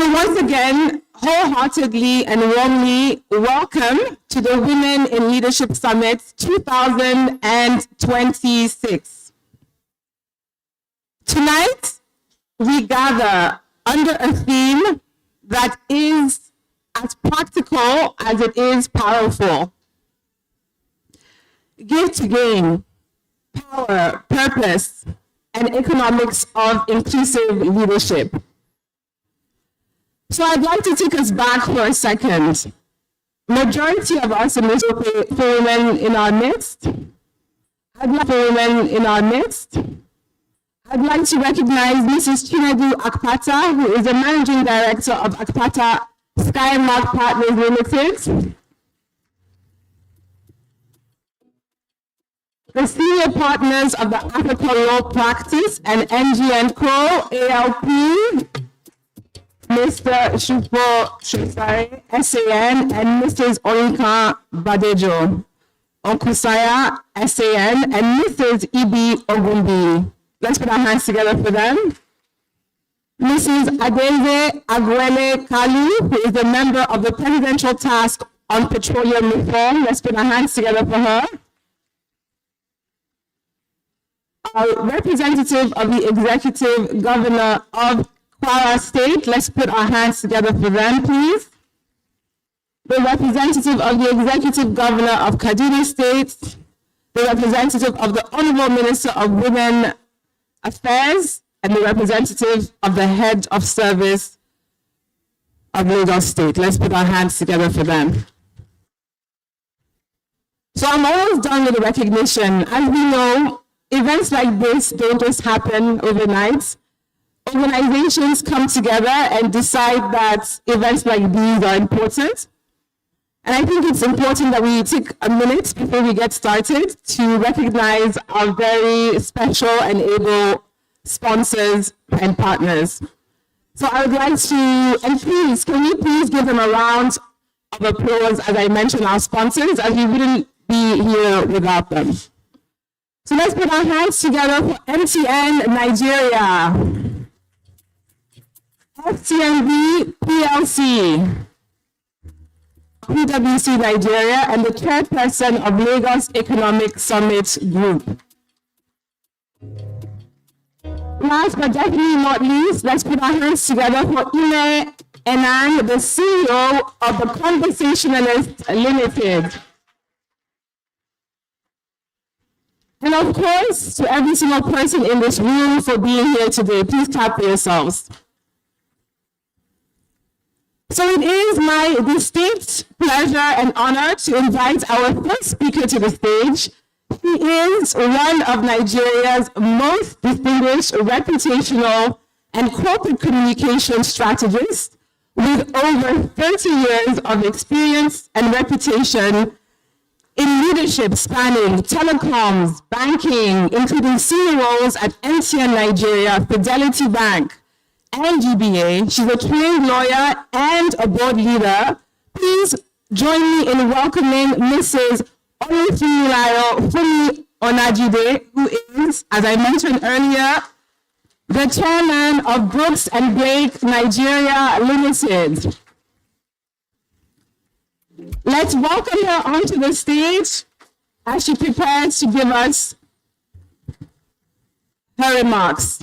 So once again, wholeheartedly and warmly welcome to the Women in Leadership Summit 2026. Tonight, we gather under a theme that is as practical as it is powerful. Give to gain, power, purpose, and economics of inclusive leadership. So I'd like to take us back for a second. Majority of us in this room for women in our midst. I'd like to recognize Mrs. Chinedu Akpata, who is the Managing Director of Akpata Skymark Partners Limited. The Senior Partners of the Africa Law Practice and NG & Co. ALP, Mr. Shupo Shosare, SAN, and Mrs. Oinka Badejo, Okusaya, SAN, and Mrs. Ibi Ogumbi. Let's put our hands together for them. Mrs. Adeze Agwele Kalu, who is a member of the Presidential Task on Petroleum Reform. Let's put our hands together for her. A representative of the Executive Governor of Kwara State. Let's put our hands together for them, please. The representative of the Executive Governor of Kaduna State. The representative of the Honorable Minister of Women Affairs, and the representative of the Head of Service of Lagos State. Let's put our hands together for them. So I'm almost done with the recognition. As we know, events like this don't just happen overnight. Organizations come together and decide that events like these are important. And I think it's important that we take a minute before we get started to recognize our very special and able sponsors and partners. So I would like to, and please, can you please give them a round of applause as I mention our sponsors, as we wouldn't be here without them. So let's put our hands together for MTN Nigeria, FTNB PLC, PwC Nigeria, and the chairperson of Lagos Economic Summit Group. Last but definitely not least, let's put our hands together for Ime Enang, the CEO of the Conversationalist Limited. And of course, to every single person in this room for being here today, please clap for yourselves. So it is my distinct pleasure and honor to invite our first speaker to the stage. He is one of Nigeria's most distinguished reputational and corporate communication strategists with over 30 years of experience and reputation in leadership spanning telecoms, banking, including senior roles at MTN Nigeria, Fidelity Bank, and GBA. She's a trained lawyer and a board leader. Please join me in welcoming Mrs. Olufunmilayo Fumi Onajide, who is, as I mentioned earlier, the chairman of Brooks and Blake Nigeria Limited. Let's welcome her onto the stage as she prepares to give us her remarks.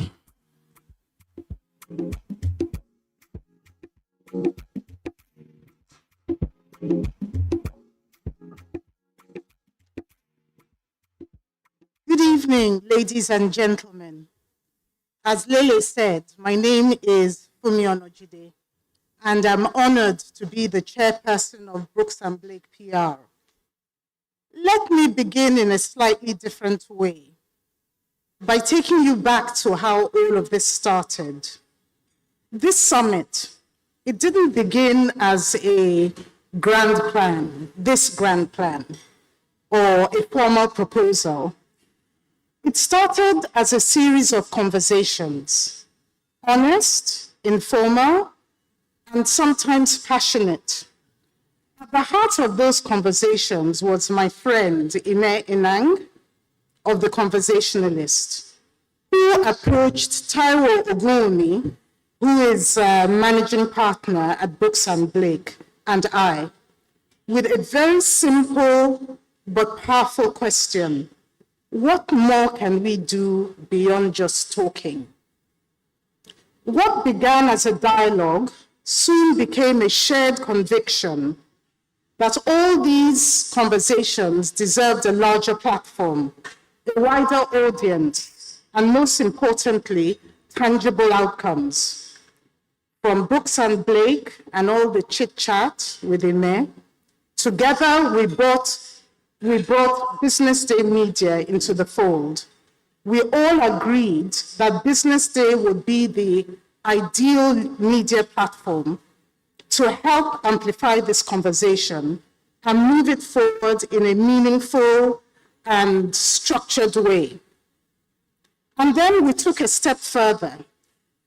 Good evening, ladies and gentlemen. As Lele said, my name is Fumi Onajide, and I'm honored to be the chairperson of Brooks and Blake PR. Let me begin in a slightly different way by taking you back to how all of this started. This summit, it didn't begin as a grand plan, or a formal proposal. It started as a series of conversations, honest, informal, and sometimes passionate. At the heart of those conversations was my friend Ime Enang of the Conversationalist, who approached Taiwo Ogunmi, who is managing partner at Books and Blake, and I, with a very simple but powerful question. What more can we do beyond just talking? What began as a dialogue soon became a shared conviction that all these conversations deserved a larger platform, a wider audience, and most importantly, tangible outcomes. From Books and Blake and all the chit-chat with Ime, together we brought BusinessDay Media into the fold. We all agreed that BusinessDay would be the ideal media platform to help amplify this conversation and move it forward in a meaningful and structured way. And then we took a step further.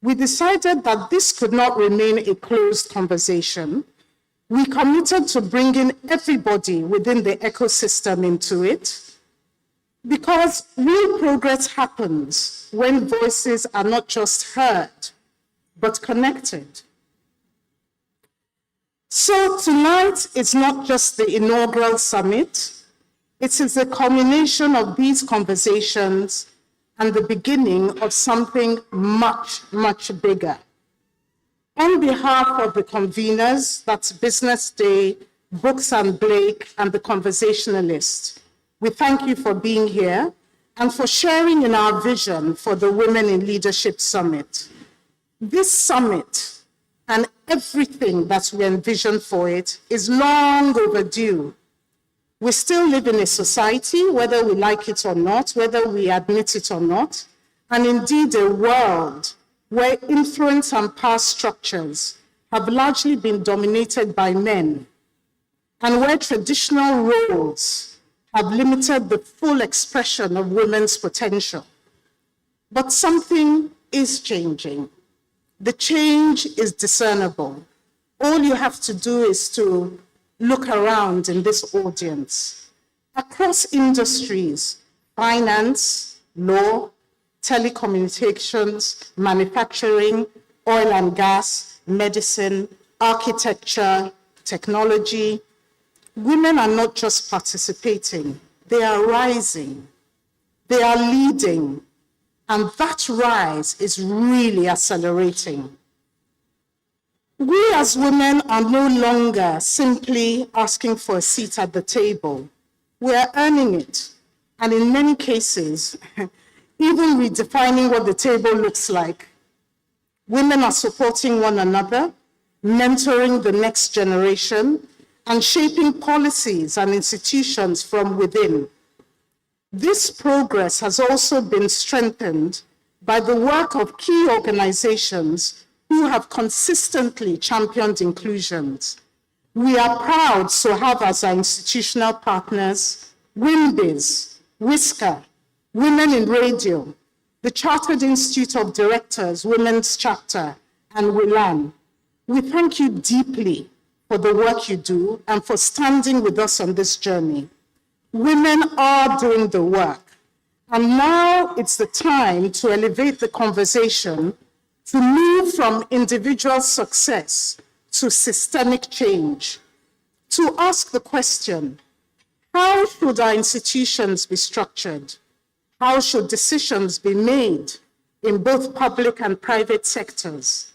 We decided that this could not remain a closed conversation. We committed to bringing everybody within the ecosystem into it, because real progress happens when voices are not just heard, but connected. So tonight is not just the inaugural summit, it is a culmination of these conversations and the beginning of something much, much bigger. On behalf of the conveners, that's BusinessDay, Books and Blake, and the conversationalists, we thank you for being here and for sharing in our vision for the Women in Leadership Summit. This summit and everything that we envision for it is long overdue. We still live in a society, whether we like it or not, whether we admit it or not, and indeed a world where influence and power structures have largely been dominated by men, and where traditional roles have limited the full expression of women's potential. But something is changing. The change is discernible. All you have to do is to look around in this audience. Across industries, finance, law, telecommunications, manufacturing, oil and gas, medicine, architecture, technology, women are not just participating, they are rising, they are leading, and that rise is really accelerating. We as women are no longer simply asking for a seat at the table. We are earning it, and in many cases, even redefining what the table looks like. Women are supporting one another, mentoring the next generation, and shaping policies and institutions from within. This progress has also been strengthened by the work of key organizations who have consistently championed inclusions. We are proud to have as our institutional partners WIMBIZ, Whisker, Women in Radio, the Chartered Institute of Directors Women's Chapter, and WILAN. We thank you deeply for the work you do and for standing with us on this journey. Women are doing the work, and now it's the time to elevate the conversation to move from individual success to systemic change, to ask the question, how should our institutions be structured? How should decisions be made in both public and private sectors?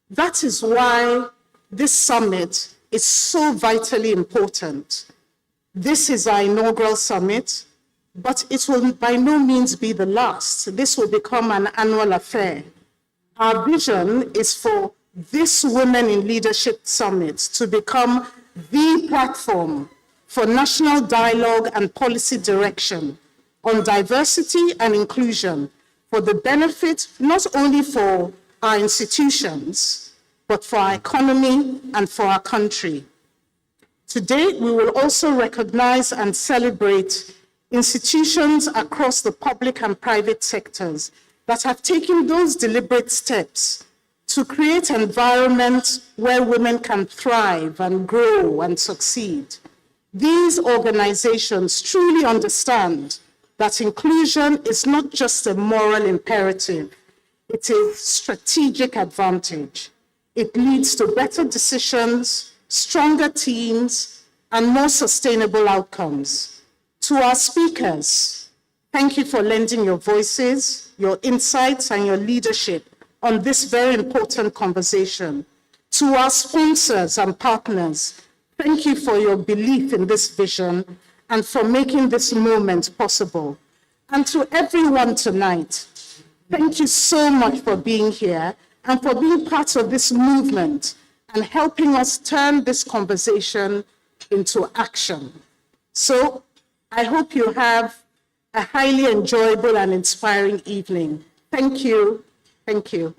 That is why this summit is so vitally important. This is our inaugural summit, but it will by no means be the last. This will become an annual affair. Our vision is for this Women in Leadership Summit to become the platform for national dialogue and policy direction on diversity and inclusion for the benefit not only for our institutions, but for our economy and for our country. Today, we will also recognize and celebrate institutions across the public and private sectors that have taken those deliberate steps to create an environment where women can thrive and grow and succeed. These organizations truly understand that inclusion is not just a moral imperative, It is strategic advantage. It leads to better decisions, stronger teams, and more sustainable outcomes. To our speakers, thank you for lending your voices, your insights, and your leadership on this very important conversation. To our sponsors and partners, thank you for your belief in this vision and for making this moment possible. And to everyone tonight, thank you so much for being here and for being part of this movement and helping us turn this conversation into action. So I hope you have a highly enjoyable and inspiring evening. Thank you. Thank you.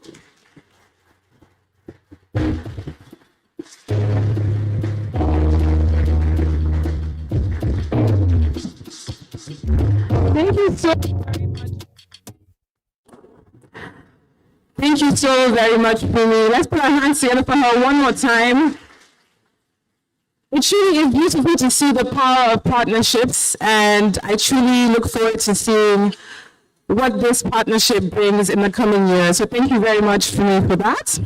Thank you so very much. Thank you so very much, Fumi. Let's put our hands together for her one more time. It truly is beautiful to see the power of partnerships, and I truly look forward to seeing what this partnership brings in the coming years. So thank you very much, Fumi, for that.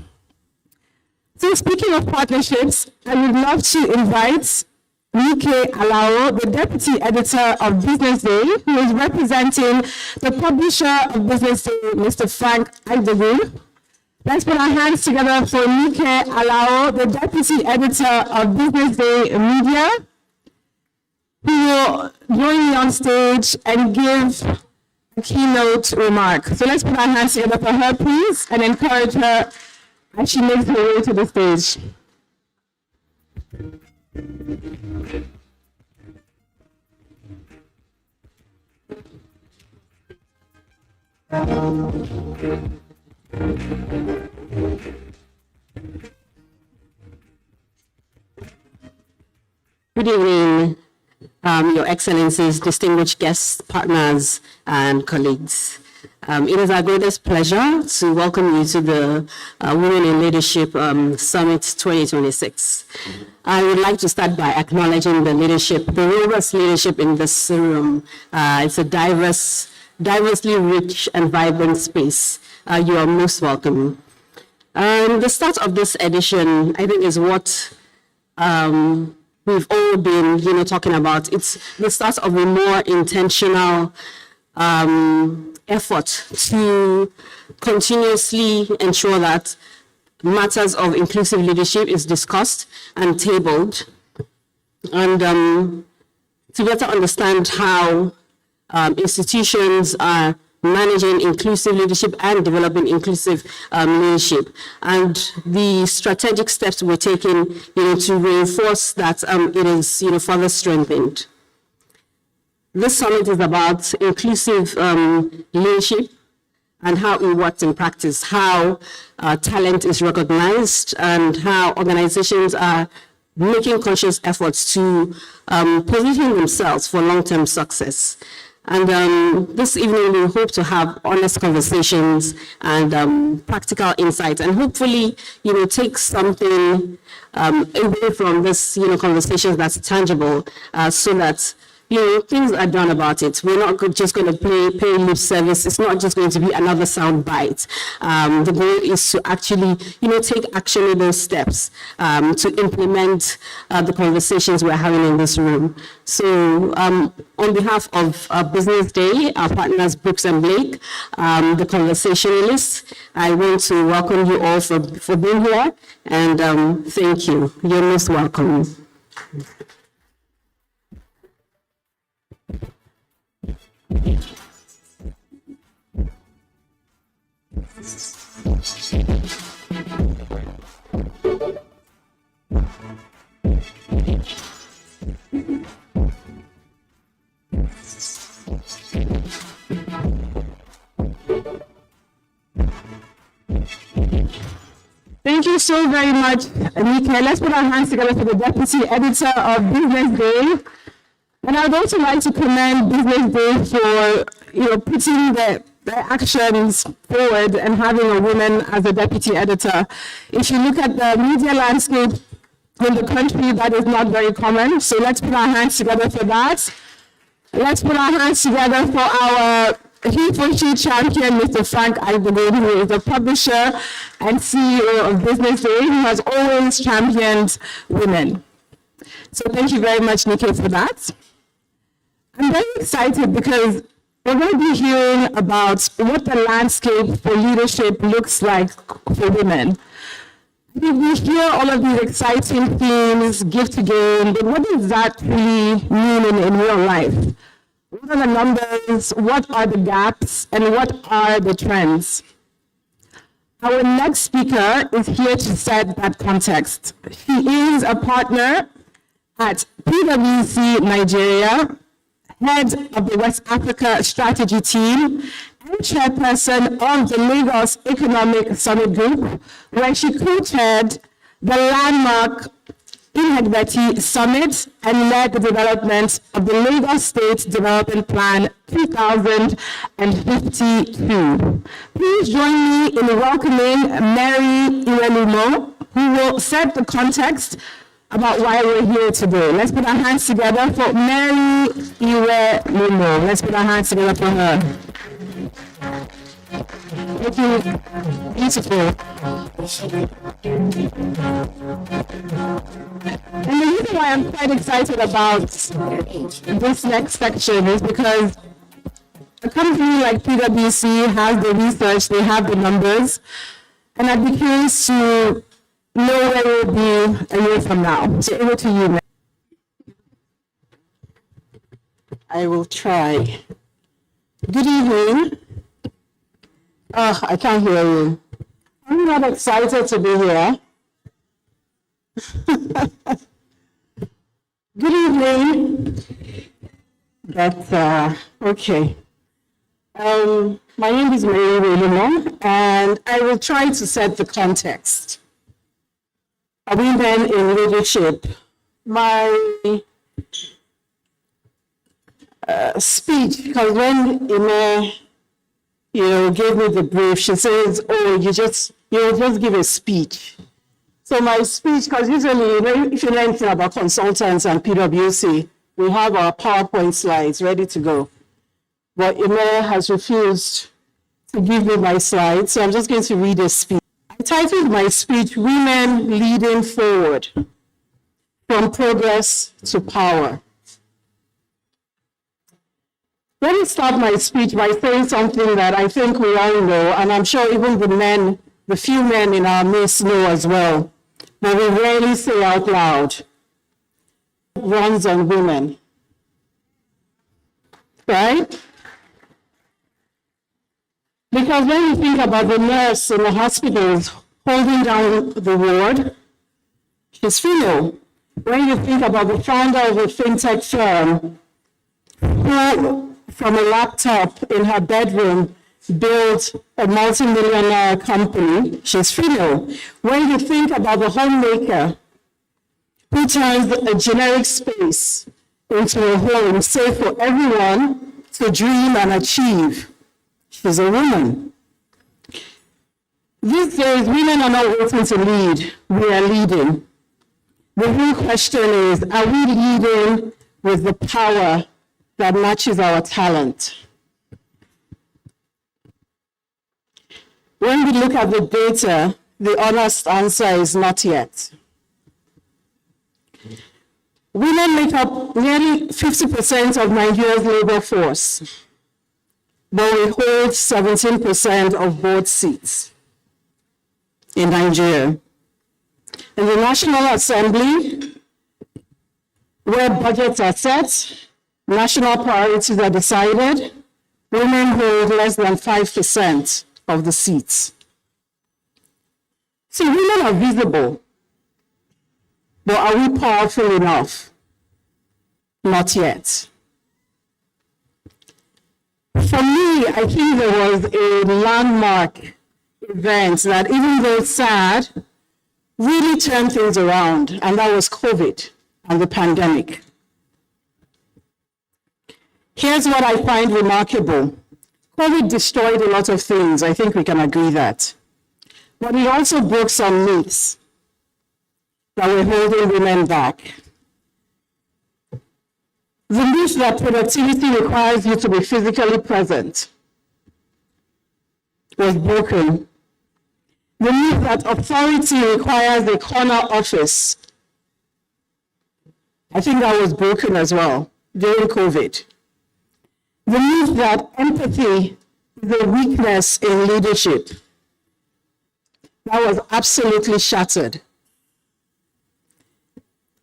So speaking of partnerships, I would love to invite Nike Alao, the Deputy Editor of BusinessDay, who is representing the publisher of BusinessDay, Mr. Frank Agdegun. Let's put our hands together for Nike Alao, the Deputy Editor of BusinessDay Media, who will join me on stage and give a keynote remark. So let's put our hands together for her, please, and encourage her as she makes her way to the stage. Good evening, Your Excellencies, distinguished guests, partners, and colleagues. It is our greatest pleasure to welcome you to the Women in Leadership Summit 2026. I would like to start by acknowledging the leadership, the robust leadership in this room. It's a diversely rich and vibrant space. You are most welcome. The start of this edition, I think, is what we've all been, talking about. It's the start of a more intentional effort to continuously ensure that matters of inclusive leadership is discussed and tabled, and to better understand how institutions are managing inclusive leadership and developing inclusive leadership, and the strategic steps we're taking, to reinforce that it is, further strengthened. This summit is about inclusive leadership and how it works in practice, how talent is recognized, and how organizations are making conscious efforts to position themselves for long-term success. And this evening, we hope to have honest conversations and practical insights, and hopefully, take something away from this, conversations that's tangible, so that things are done about it. We're not just going to pay lip service. It's not just going to be another sound bite. The goal is to actually, take actionable steps to implement the conversations we're having in this room. So on behalf of BusinessDay, our partners Brooks and Blake, the conversationalists, I want to welcome you all for being here, and thank you. You're most welcome. Thank you so very much, Nike. Let's put our hands together for the Deputy Editor of BusinessDay. And I would also like to commend BusinessDay for, putting their actions forward and having a woman as a deputy editor. If you look at the media landscape in the country, that is not very common. So let's put our hands together for that. Let's put our hands together for our he for she champion Mr. Frank Agbogo, who is the publisher and CEO of BusinessDay, who has always championed women. So thank you very much, Nikki, for that. I'm very excited because we're going to be hearing about what the landscape for leadership looks like for women. We hear all of these exciting themes, give to gain, but what does that really mean in real life? What are the numbers? What are the gaps? And what are the trends? Our next speaker is here to set that context. She is a partner at PwC Nigeria, head of the West Africa Strategy Team, and chairperson of the Lagos Economic Summit Group, where she co-chaired the landmark Inhegbeti Summit and led the development of the Lagos State Development Plan 2052. Please join me in welcoming Mary Iwelumo, who will set the context about why we're here today. Let's put our hands together for Mary Iwelumo. Let's put our hands together for her. Thank you. Beautiful. And the reason why I'm quite excited about this next section is because a company like PwC has the research, they have the numbers, and I'd be curious to know where we'll be a year from now. So over to you, Mary. I will try. Good evening. Oh, I can't hear you. I'm not excited to be here. Good evening. But, okay. My name is Mary Iwelumo, and I will try to set the context. Women in leadership. My speech, because when Ime, gave me the brief, she says, "Oh, you'll just give a speech." So my speech, because usually, if you know anything about consultants and PwC, we have our PowerPoint slides ready to go. But Ime has refused to give me my slides, so I'm just going to read a speech. I titled my speech, "Women Leading Forward, From Progress to Power." Let me start my speech by saying something that I think we all know, and I'm sure even the few men in our midst know as well, but we rarely say out loud. Runs on women, right? Because when you think about the nurse in the hospitals holding down the ward, she's female. When you think about the founder of a fintech firm who, from a laptop in her bedroom, built a multi-millionaire company, she's female. When you think about the homemaker who turns a generic space into a home safe for everyone to dream and achieve, she's a woman. These days, women are not waiting to lead, we are leading. The real question is, are we leading with the power that matches our talent? When we look at the data, the honest answer is not yet. Women make up nearly 50% of Nigeria's labor force, but we hold 17% of board seats in Nigeria. In the National Assembly, where budgets are set, national priorities are decided, women hold less than 5% of the seats. So women are visible, but are we powerful enough? Not yet. For me, I think there was a landmark event that, even though sad, really turned things around, and that was COVID and the pandemic. Here's what I find remarkable. COVID destroyed a lot of things. I think we can agree that. But it also broke some myths that were holding women back. The myth that productivity requires you to be physically present. was broken. The myth that authority requires a corner office, I think that was broken as well during COVID. The myth that empathy is a weakness in leadership, that was absolutely shattered.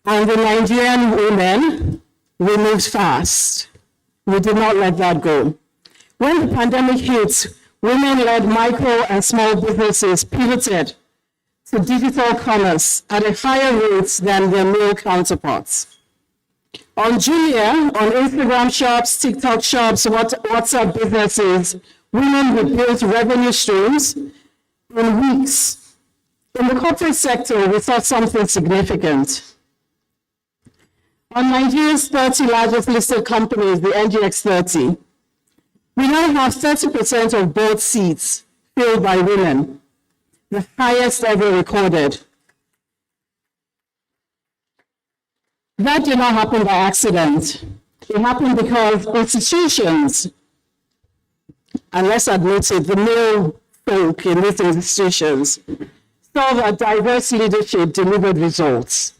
And the Nigerian women, we moved fast. We did not let that go. When the pandemic hit, women-led micro and small businesses pivoted to digital commerce at a higher rate than their male counterparts. On Julia, on Instagram shops, TikTok shops, WhatsApp businesses, women rebuilt revenue streams in weeks. In the corporate sector, we saw something significant. On Nigeria's 30 largest listed companies, the NGX 30, we now have 30% of board seats filled by women, the highest ever recorded. That did not happen by accident. It happened because institutions, and let's admit it, the male folk in these institutions, saw that diverse leadership delivered results.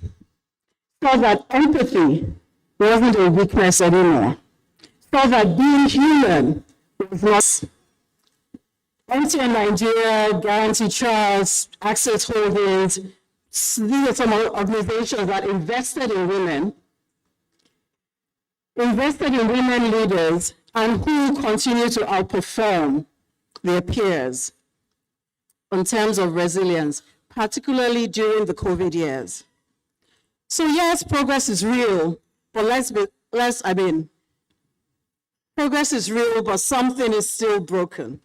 Saw that empathy wasn't a weakness anymore. Saw that being human was not. MTN Nigeria, Guarantee Trust, Access Holdings, these are some organizations that invested in women leaders, and who continue to outperform their peers in terms of resilience, particularly during the COVID years. So yes, progress is real, but progress is real, but something is still broken.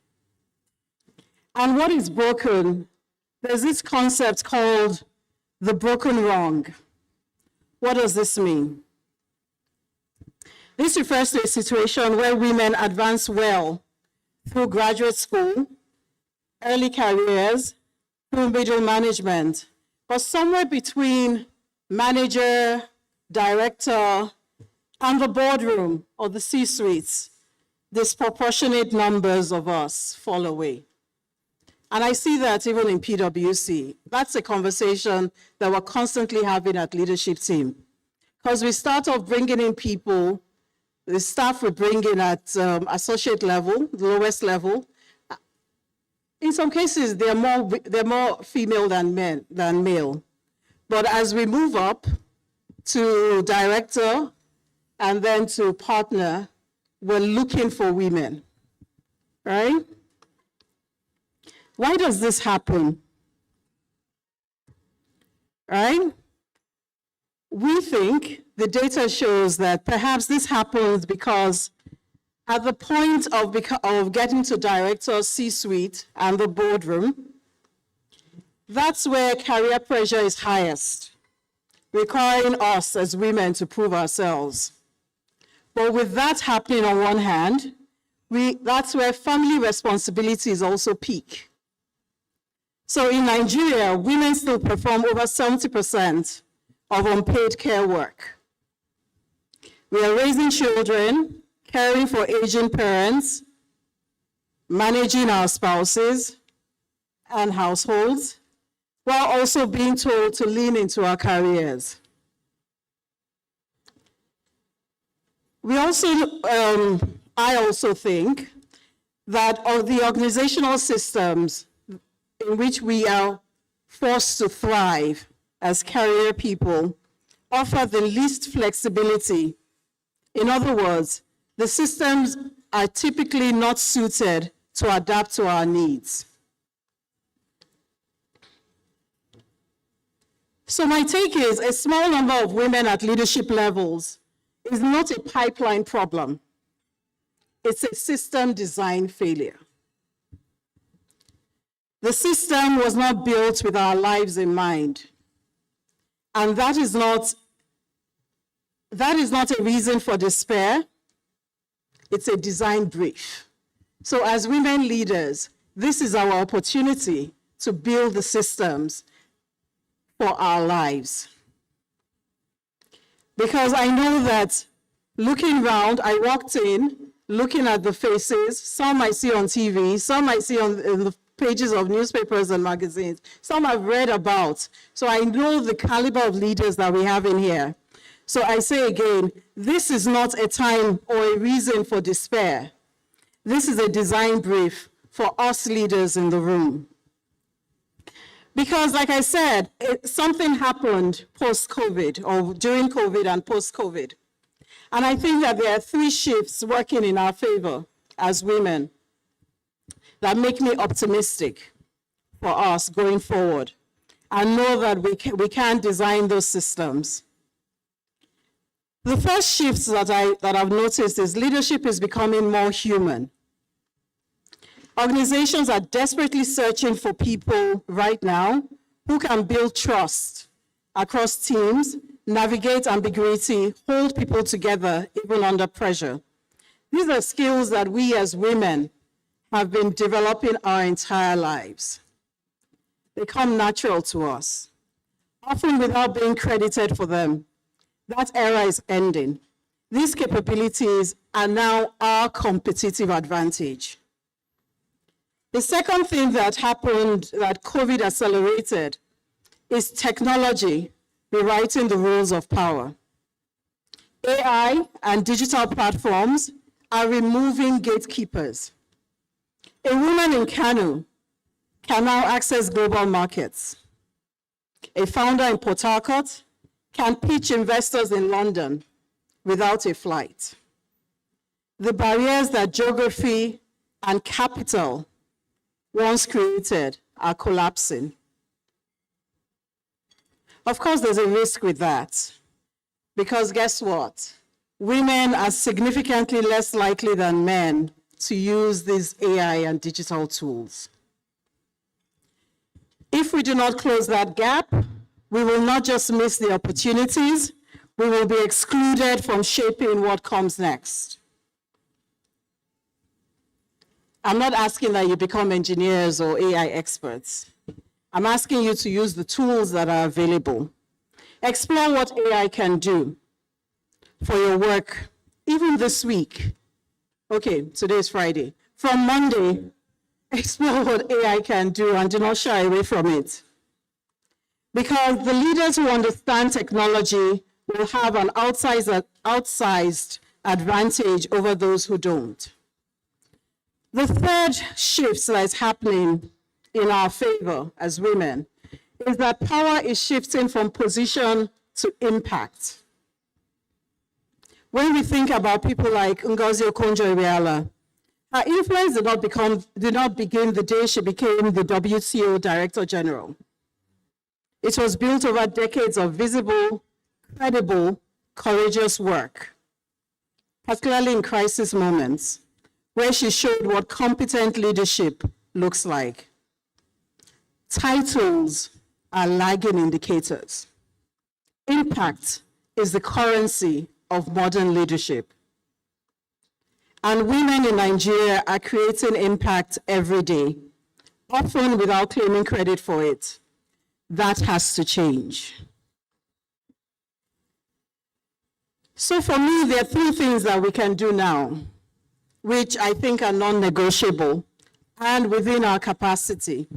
And what is broken? There's this concept called the broken wrong. What does this mean? This refers to a situation where women advance well through graduate school, early careers, through middle management, but somewhere between manager, director, and the boardroom or the C-suites, disproportionate numbers of us fall away. And I see that even in PwC. That's a conversation that we're constantly having at leadership team. Because we start off bringing in people, the staff we bring in at associate level, the lowest level. In some cases, they're more female than male. But as we move up to director and then to partner, we're looking for women, right? Why does this happen? Right? We think the data shows that perhaps this happens because at the point of getting to director, C-suite, and the boardroom, that's where career pressure is highest, requiring us as women to prove ourselves. But with that happening on one hand, that's where family responsibilities also peak. So in Nigeria, women still perform over 70% of unpaid care work. We are raising children, caring for aging parents, managing our spouses and households, while also being told to lean into our careers. I also think that of the organizational systems in which we are forced to thrive as career people offer the least flexibility. In other words, the systems are typically not suited to adapt to our needs. So my take is a small number of women at leadership levels is not a pipeline problem. It's a system design failure. The system was not built with our lives in mind. And that is not a reason for despair. It's a design brief. So as women leaders, this is our opportunity to build the systems for our lives. Because I know that looking around, I walked in looking at the faces. Some I see on TV, some I see on the pages of newspapers and magazines, some I've read about. So I know the caliber of leaders that we have in here. So I say again, this is not a time or a reason for despair. This is a design brief for us leaders in the room. Because like I said, something happened post-COVID or during COVID and post-COVID. And I think that there are 3 shifts working in our favor as women that make me optimistic for us going forward and know that we can design those systems. The first shift that I've noticed is leadership is becoming more human. Organizations are desperately searching for people right now who can build trust across teams, navigate ambiguity, hold people together even under pressure. These are skills that we as women have been developing our entire lives. They come natural to us, often without being credited for them. That era is ending. These capabilities are now our competitive advantage. The second thing that happened that COVID accelerated is technology rewriting the rules of power. AI and digital platforms are removing gatekeepers. A woman in Kano can now access global markets. A founder in Port Harcourt can pitch investors in London without a flight. The barriers that geography and capital once created are collapsing. Of course, there's a risk with that, because guess what? Women are significantly less likely than men to use these AI and digital tools. If we do not close that gap, we will not just miss the opportunities, we will be excluded from shaping what comes next. I'm not asking that you become engineers or AI experts. I'm asking you to use the tools that are available. Explore what AI can do for your work, even this week. Okay, today is Friday. From Monday, explore what AI can do and do not shy away from it. Because the leaders who understand technology will have an outsized advantage over those who don't. The third shift that is happening in our favor as women is that power is shifting from position to impact. When we think about people like Ngozi Okonjo-Iweala, her influence did not begin the day she became the WTO Director General. It was built over decades of visible, credible, courageous work, particularly in crisis moments, where she showed what competent leadership looks like. Titles are lagging indicators. Impact is the currency of modern leadership. And women in Nigeria are creating impact every day, often without claiming credit for it. That has to change. So for me, there are 3 things that we can do now, which I think are non-negotiable and within our capacity.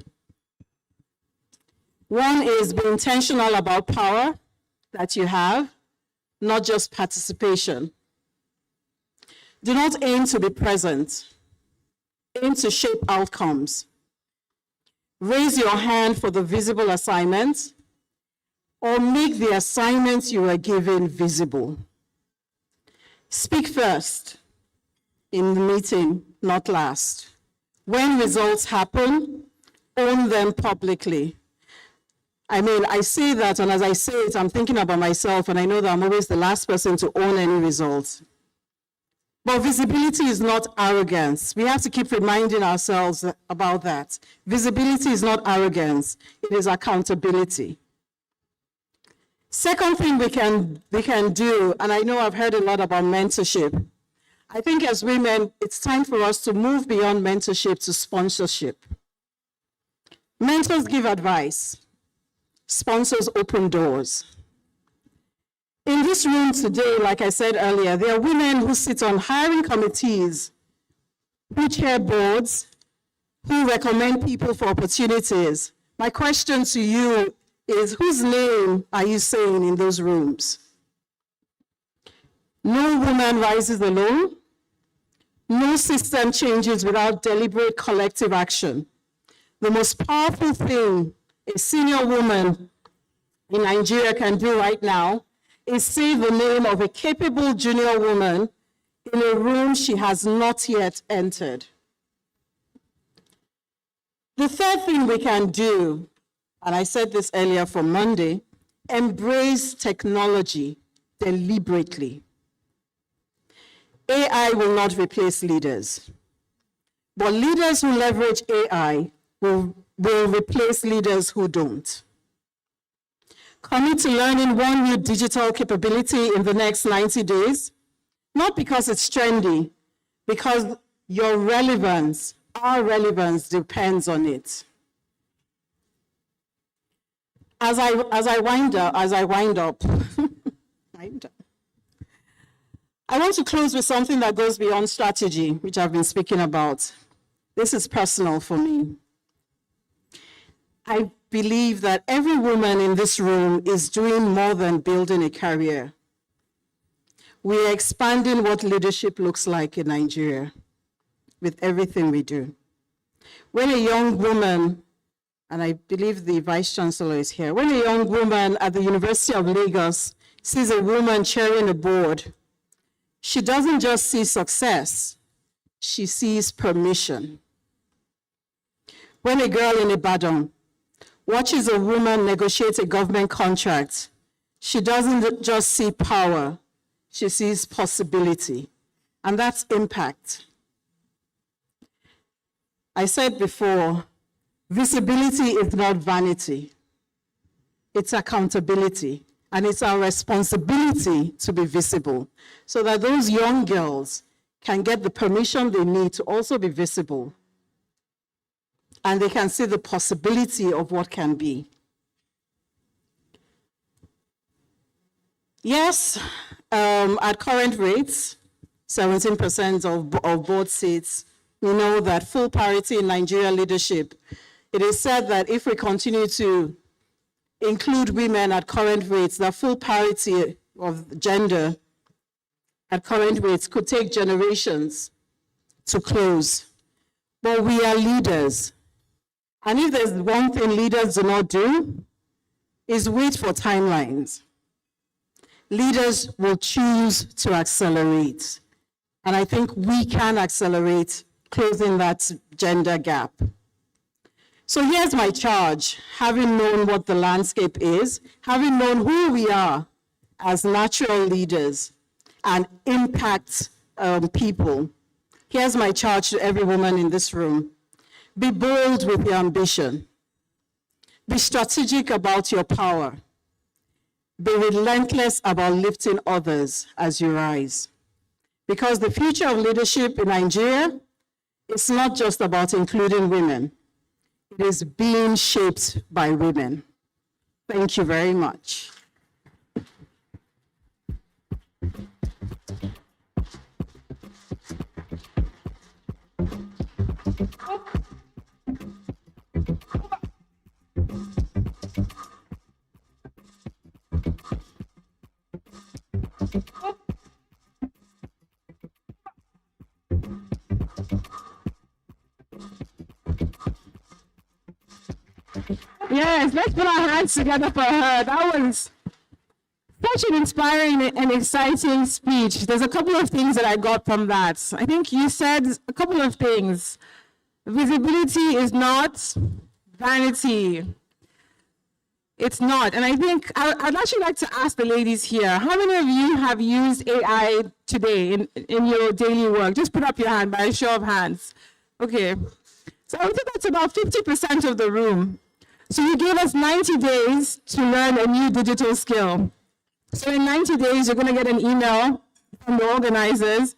One is be intentional about power that you have, not just participation. Do not aim to be present. Aim to shape outcomes. Raise your hand for the visible assignment, or make the assignments you are given visible. Speak first in the meeting, not last. When results happen, own them publicly. I mean, I say that, and as I say it, I'm thinking about myself, and I know that I'm always the last person to own any results. But visibility is not arrogance. We have to keep reminding ourselves about that. Visibility is not arrogance, it is accountability. Second thing we can do, and I know I've heard a lot about mentorship. I think as women, it's time for us to move beyond mentorship to sponsorship. Mentors give advice. Sponsors open doors. In this room today, like I said earlier, there are women who sit on hiring committees, who chair boards, who recommend people for opportunities. My question to you is, whose name are you saying in those rooms? No woman rises alone. No system changes without deliberate collective action. The most powerful thing a senior woman in Nigeria can do right now is say the name of a capable junior woman in a room she has not yet entered. The third thing we can do, and I said this earlier for Monday, embrace technology deliberately. AI will not replace leaders, but leaders who leverage AI will replace leaders who don't. Commit to learning one new digital capability in the next 90 days, not because it's trendy, because your relevance, our relevance depends on it. As I wind up, I want to close with something that goes beyond strategy, which I've been speaking about. This is personal for me. I believe that every woman in this room is doing more than building a career. We are expanding what leadership looks like in Nigeria with everything we do. When a young woman, and I believe the Vice Chancellor is here, when a young woman at the University of Lagos sees a woman chairing a board, she doesn't just see success, she sees permission. When a girl in Ibadan watches a woman negotiate a government contract, she doesn't just see power, she sees possibility, and that's impact. I said before, visibility is not vanity, it's accountability, and it's our responsibility to be visible so that those young girls can get the permission they need to also be visible, and they can see the possibility of what can be. Yes, at current rates, 17% of board seats, we know that full parity in Nigeria leadership. It is said that if we continue to include women at current rates, that full parity of gender at current rates could take generations to close. But we are leaders. And if there's one thing leaders do not do, is wait for timelines. Leaders will choose to accelerate. And I think we can accelerate closing that gender gap. So here's my charge, having known what the landscape is, having known who we are as natural leaders and impact people. Here's my charge to every woman in this room. Be bold with your ambition. Be strategic about your power. Be relentless about lifting others as you rise. Because the future of leadership in Nigeria is not just about including women. It is being shaped by women. Thank you very much. Yes, let's put our hands together for her. That was such an inspiring and exciting speech. There's a couple of things that I got from that. I think you said a couple of things. Visibility is not vanity. It's not. And I think I'd actually like to ask the ladies here, how many of you have used AI today in your daily work? Just put up your hand by a show of hands. Okay. So I would think that's about 50% of the room. So you gave us 90 days to learn a new digital skill. So in 90 days, you're going to get an email from the organizers,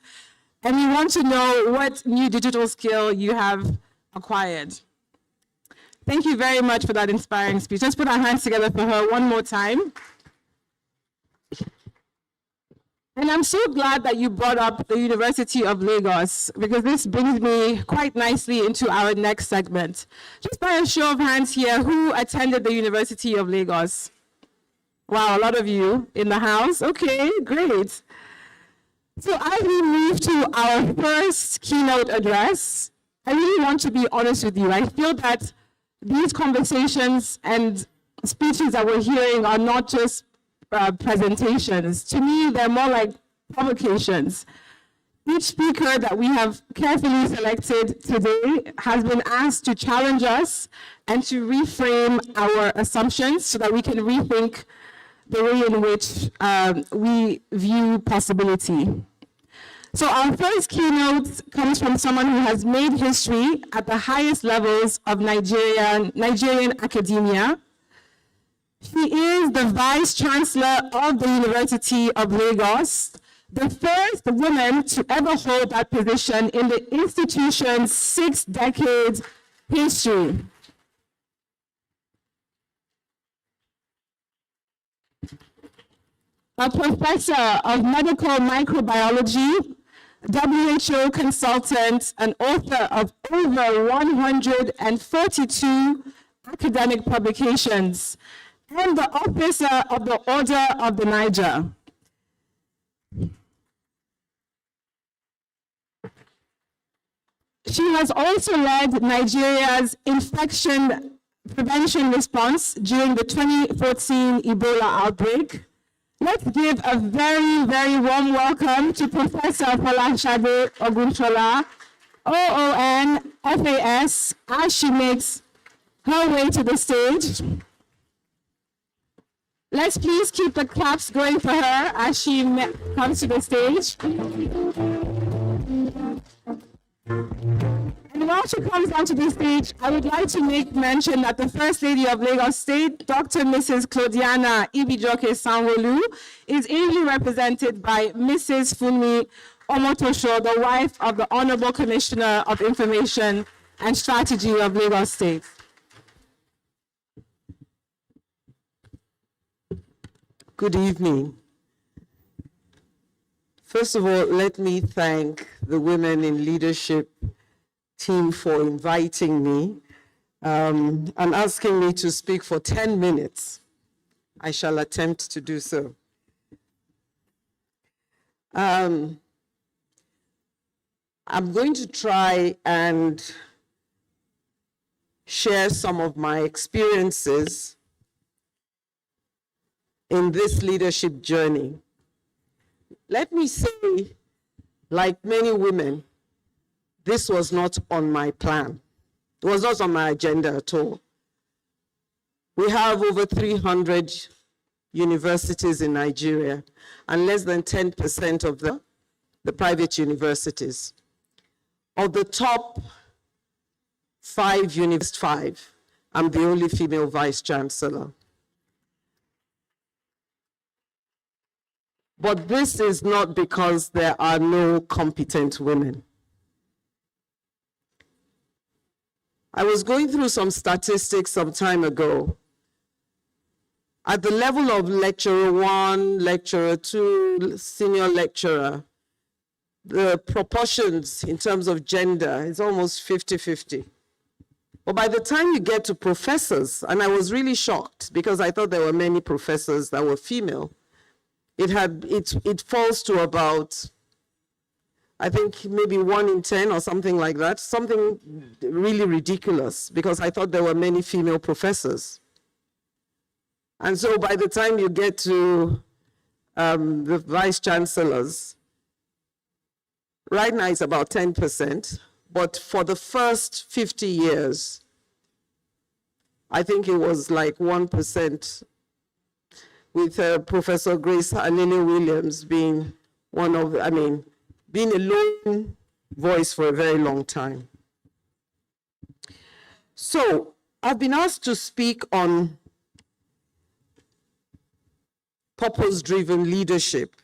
and we want to know what new digital skill you have acquired. Thank you very much for that inspiring speech. Let's put our hands together for her one more time. And I'm so glad that you brought up the University of Lagos, because this brings me quite nicely into our next segment. Just by a show of hands here, who attended the University of Lagos? Wow, a lot of you in the house. Okay, great. So as we move to our first keynote address, I really want to be honest with you. I feel that these conversations and speeches that we're hearing are not just presentations. To me, they're more like provocations. Each speaker that we have carefully selected today has been asked to challenge us and to reframe our assumptions so that we can rethink the way in which we view possibility. So our first keynote comes from someone who has made history at the highest levels of Nigerian academia. She is the Vice Chancellor of the University of Lagos, the first woman to ever hold that position in the institution's 6-decade history. A professor of medical microbiology, WHO consultant, and author of over 142 academic publications, and the officer of the Order of the Niger. She has also led Nigeria's infection prevention response during the 2014 Ebola outbreak. Let's give a very, very warm welcome to Professor Folashade Ogunshola, OON, FAS, as she makes her way to the stage. Let's please keep the claps going for her as she comes to the stage. And while she comes onto the stage, I would like to make mention that the First Lady of Lagos State, Dr. Mrs. Claudiana Ibijoke Sanwo-Olu, is ably represented by Mrs. Funmi Omotosho, the wife of the Honorable Commissioner of Information and Strategy of Lagos State. Good evening. First of all, let me thank the Women in Leadership team for inviting me and asking me to speak for 10 minutes. I shall attempt to do so. I'm going to try and share some of my experiences in this leadership journey. Let me say, like many women, this was not on my plan. It was not on my agenda at all. We have over 300 universities in Nigeria, and less than 10% of them, the private universities. Of the top 5 universities, I'm the only female vice chancellor. But this is not because there are no competent women. I was going through some statistics some time ago. At the level of lecturer 1, lecturer 2, senior lecturer, the proportions in terms of gender is almost 50-50. But by the time you get to professors, and I was really shocked because I thought there were many professors that were female, it falls to about, I think maybe 1 in 10 or something like that, something really ridiculous because I thought there were many female professors. And so by the time you get to the vice chancellors, right now it's about 10%, but for the first 50 years, I think it was like 1%, with Professor Grace Alele-Williams being one of, being a lone voice for a very long time. So I've been asked to speak on purpose-driven leadership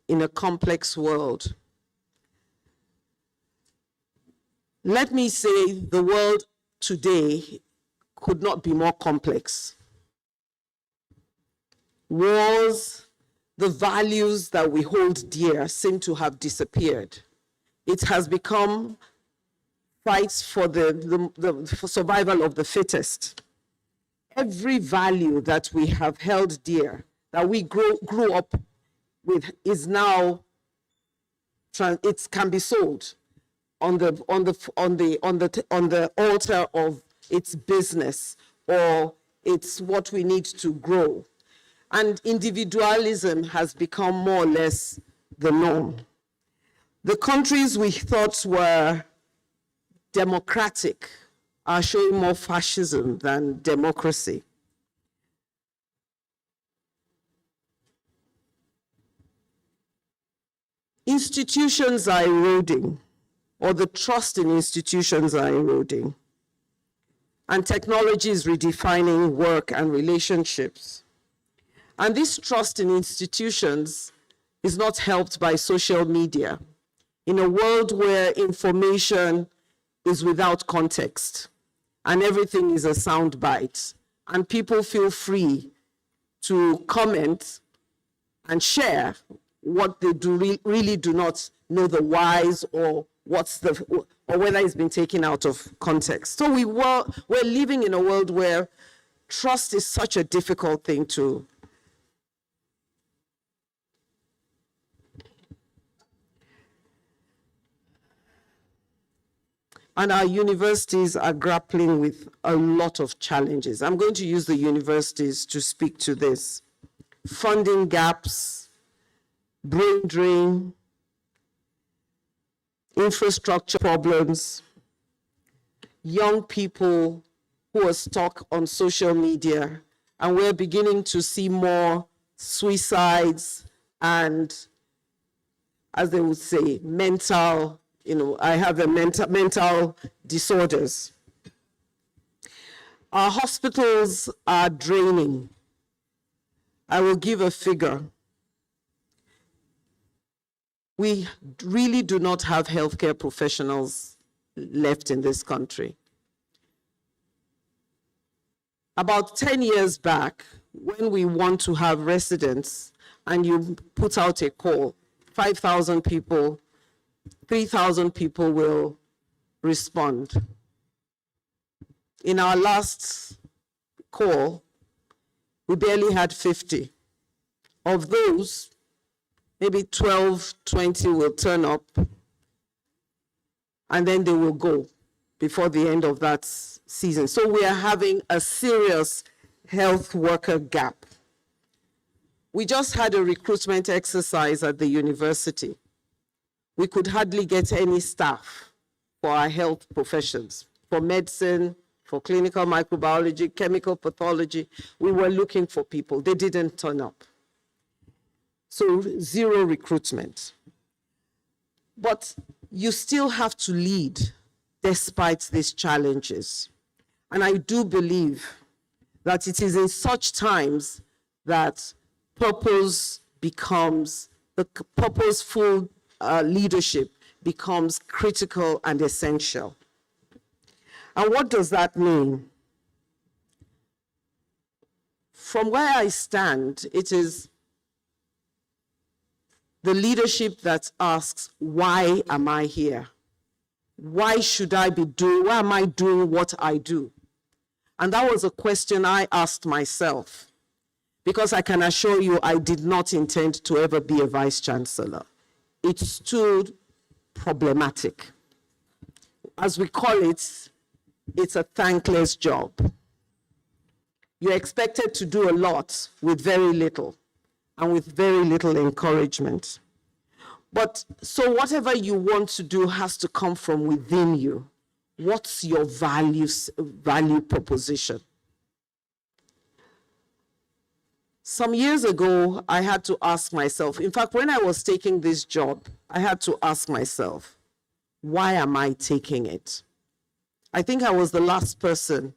in a complex world. Let me say the world today could not be more complex. Wars, the values that we hold dear seem to have disappeared. It has become fights for the for survival of the fittest. Every value that we have held dear, that we grew up with, is now, it can be sold on the altar of its business, or it's what we need to grow. And individualism has become more or less the norm. The countries we thought were democratic are showing more fascism than democracy. Institutions are eroding, or the trust in institutions are eroding. And technology is redefining work and relationships. And this trust in institutions is not helped by social media. In a world where information is without context and everything is a soundbite, and people feel free to comment and share what they really do not know the whys, or or whether it's been taken out of context. So we're living in a world where trust is such a difficult thing to. And our universities are grappling with a lot of challenges. I'm going to use the universities to speak to this. Funding gaps, brain drain, infrastructure problems, young people who are stuck on social media, and we're beginning to see more suicides and, as they would say, mental, I have a mental disorders. Our hospitals are draining. I will give a figure. We really do not have healthcare professionals left in this country. About 10 years back, when we want to have residents and you put out a call, 5,000 people, 3,000 people will respond. In our last call, we barely had 50. Of those, maybe 12, 20 will turn up, and then they will go before the end of that season. So we are having a serious health worker gap. We just had a recruitment exercise at the university. We could hardly get any staff for our health professions, for medicine, for clinical microbiology, chemical pathology. We were looking for people. They didn't turn up. So zero recruitment. But you still have to lead despite these challenges. And I do believe that it is in such times that purpose becomes, the purposeful leadership becomes critical and essential. And what does that mean? From where I stand, it is the leadership that asks, why am I here? Why should I be doing, why am I doing what I do? And that was a question I asked myself, because I can assure you I did not intend to ever be a vice chancellor. It's too problematic. As we call it, it's a thankless job. You're expected to do a lot with very little, and with very little encouragement. But so whatever you want to do has to come from within you. What's your value proposition? Some years ago, I had to ask myself, in fact, when I was taking this job, I had to ask myself, why am I taking it? I think I was the last person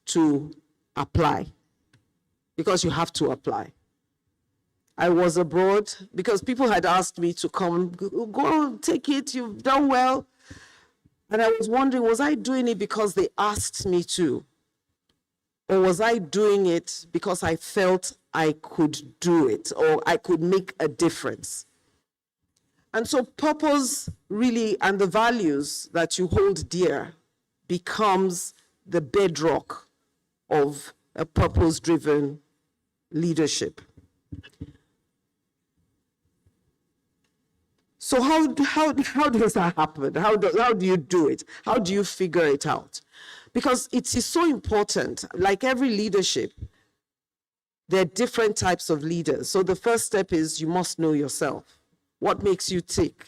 to apply, because you have to apply. I was abroad because people had asked me to come, go take it, you've done well. And I was wondering, was I doing it because they asked me to? Or was I doing it because I felt I could do it or I could make a difference. And so purpose really, and the values that you hold dear, becomes the bedrock of a purpose-driven leadership. So how does that happen? How do you do it? How do you figure it out? Because it is so important. Like every leadership, there are different types of leaders. So the first step is you must know yourself. What makes you tick?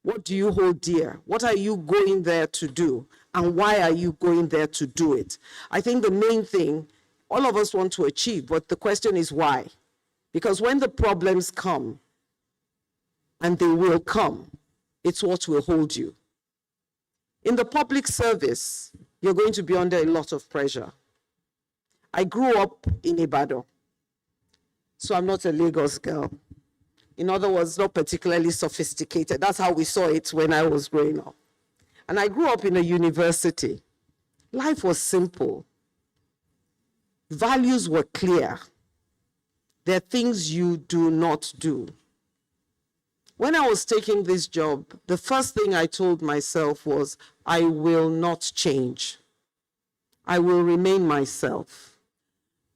What do you hold dear? What are you going there to do? And why are you going there to do it? I think the main thing all of us want to achieve, but the question is why? Because when the problems come, and they will come, it's what will hold you. In the public service, you're going to be under a lot of pressure. I grew up in Ibadan, so I'm not a Lagos girl. In other words, not particularly sophisticated. That's how we saw it when I was growing up. And I grew up in a university. Life was simple. Values were clear. There are things you do not do. When I was taking this job, the first thing I told myself was, I will not change. I will remain myself.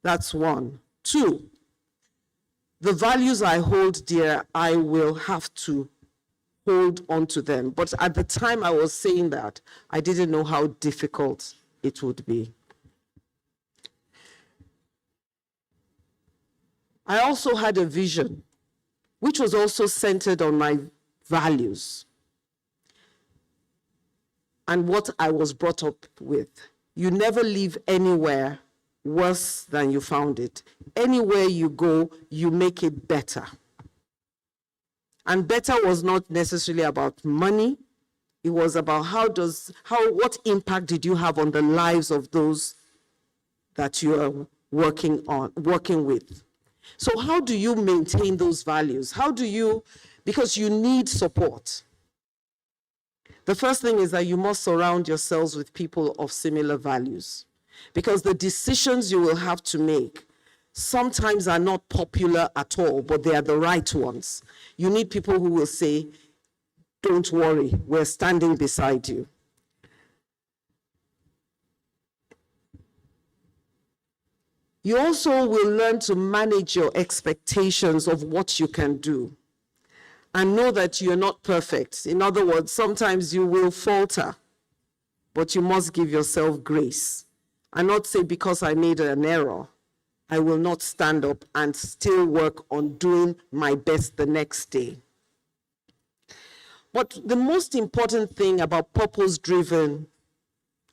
That's one. Two, the values I hold dear, I will have to hold on to them. But at the time I was saying that, I didn't know how difficult it would be. I also had a vision, which was also centered on my values and what I was brought up with. You never leave anywhere worse than you found it. Anywhere you go, you make it better. And better was not necessarily about money. It was about what impact did you have on the lives of those that you are working with. So how do you maintain those values? Because you need support. The first thing is that you must surround yourselves with people of similar values, because the decisions you will have to make sometimes are not popular at all, but they are the right ones. You need people who will say, don't worry, we're standing beside you. You also will learn to manage your expectations of what you can do and know that you're not perfect. In other words, sometimes you will falter, but you must give yourself grace and not say, because I made an error, I will not stand up and still work on doing my best the next day. But the most important thing about purpose-driven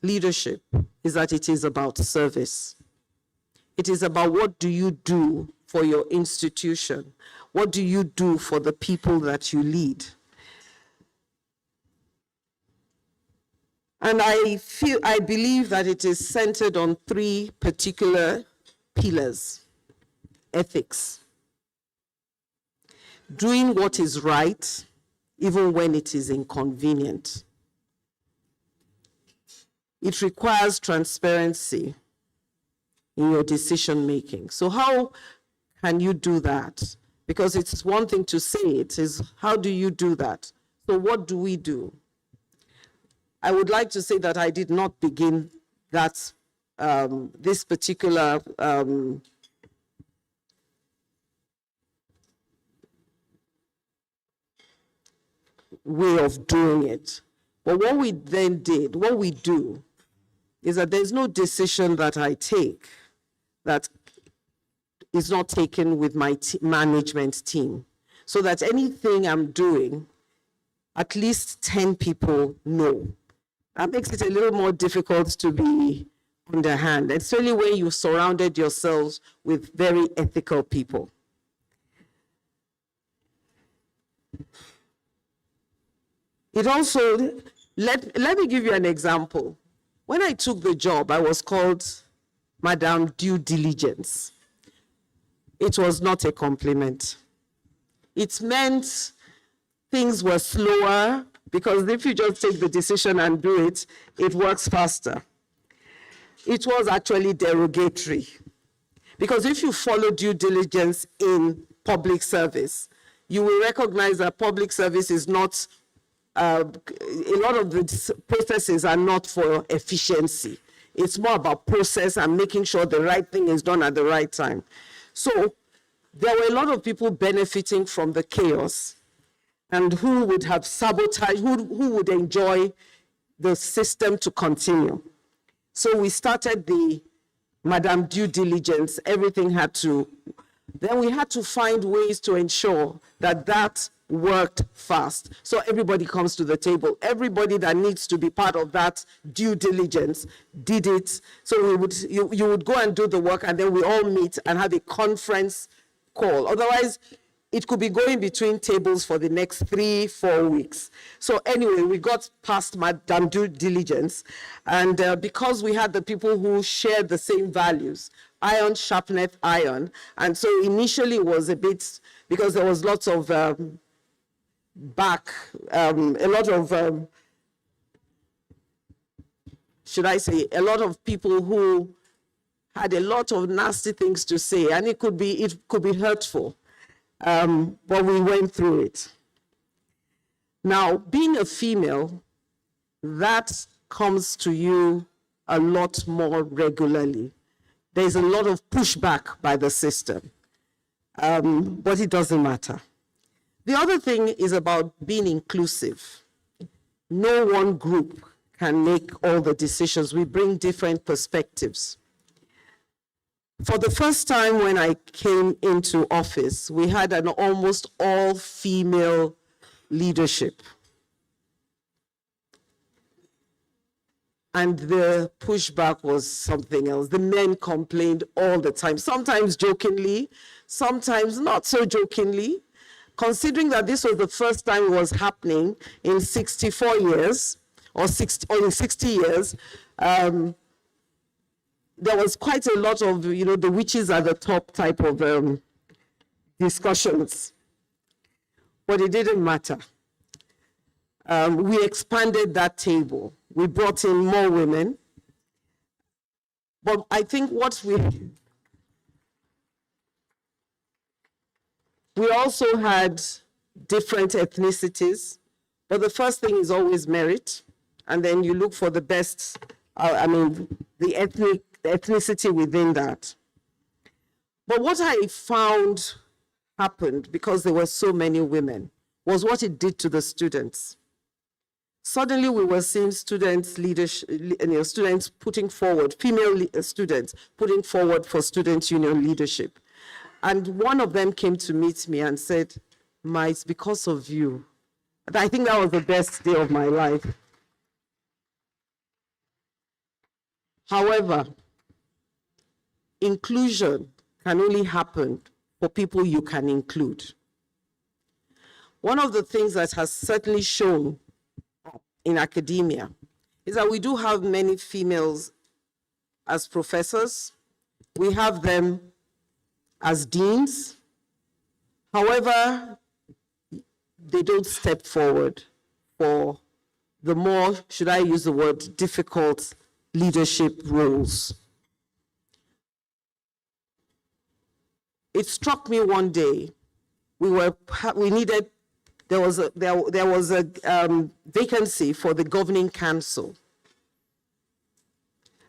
leadership is that it is about service. It is about what do you do for your institution? What do you do for the people that you lead? And I believe that it is centered on three particular pillars. Ethics. Doing what is right, even when it is inconvenient. It requires transparency in your decision making. So how can you do that? Because it's one thing to say it, is how do you do that? So what do we do? I would like to say that I did not begin that this particular way of doing it. But what we do, is that there's no decision that I take that is not taken with my management team. So that anything I'm doing, at least 10 people know. That makes it a little more difficult to be underhand, especially when you've surrounded yourselves with very ethical people. It also, let me give you an example. When I took the job, I was called Madam Due Diligence. It was not a compliment. It meant things were slower, because if you just take the decision and do it, it works faster. It was actually derogatory, Because if you follow due diligence in public service, you will recognize that public service is not, a lot of the processes are not for efficiency. It's more about process and making sure the right thing is done at the right time. So there were a lot of people benefiting from the chaos and who would have sabotaged, who would enjoy the system to continue. So we started the Madam Due Diligence. Everything had to, then we had to find ways to ensure that that worked fast. So everybody comes to the table. Everybody that needs to be part of that due diligence did it. So you would go and do the work, and then we all meet and have a conference call. Otherwise, it could be going between tables for the next 3-4 weeks. So anyway, we got past Madam Due Diligence, and because we had the people who shared the same values, iron sharpeneth iron, and so initially it was a bit, because there was lots of a lot of people who had a lot of nasty things to say, and it could be hurtful. But we went through it. Now, being a female, that comes to you a lot more regularly. There's a lot of pushback by the system, but it doesn't matter. The other thing is about being inclusive. No one group can make all the decisions. We bring different perspectives. For the first time when I came into office, we had an almost all-female leadership. And the pushback was something else. The men complained all the time, sometimes jokingly, sometimes not so jokingly. Considering that this was the first time it was happening in 64 years, or in 60 years, there was quite a lot of, the witches at the top type of discussions. But it didn't matter. We expanded that table. We brought in more women. But I think we also had different ethnicities. But the first thing is always merit. And then you look for the best, the ethnicity within that. But what I found happened, because there were so many women, was what it did to the students. Suddenly we were seeing students, students putting forward, female students putting forward for student union leadership. And one of them came to meet me and said, "Ma, it's because of you." And I think that was the best day of my life. However, inclusion can only happen for people you can include. One of the things that has certainly shown in academia is that we do have many females as professors. We have them as deans. However, they don't step forward for the more, should I use the word, difficult leadership roles. It struck me one day, there was a vacancy for the governing council.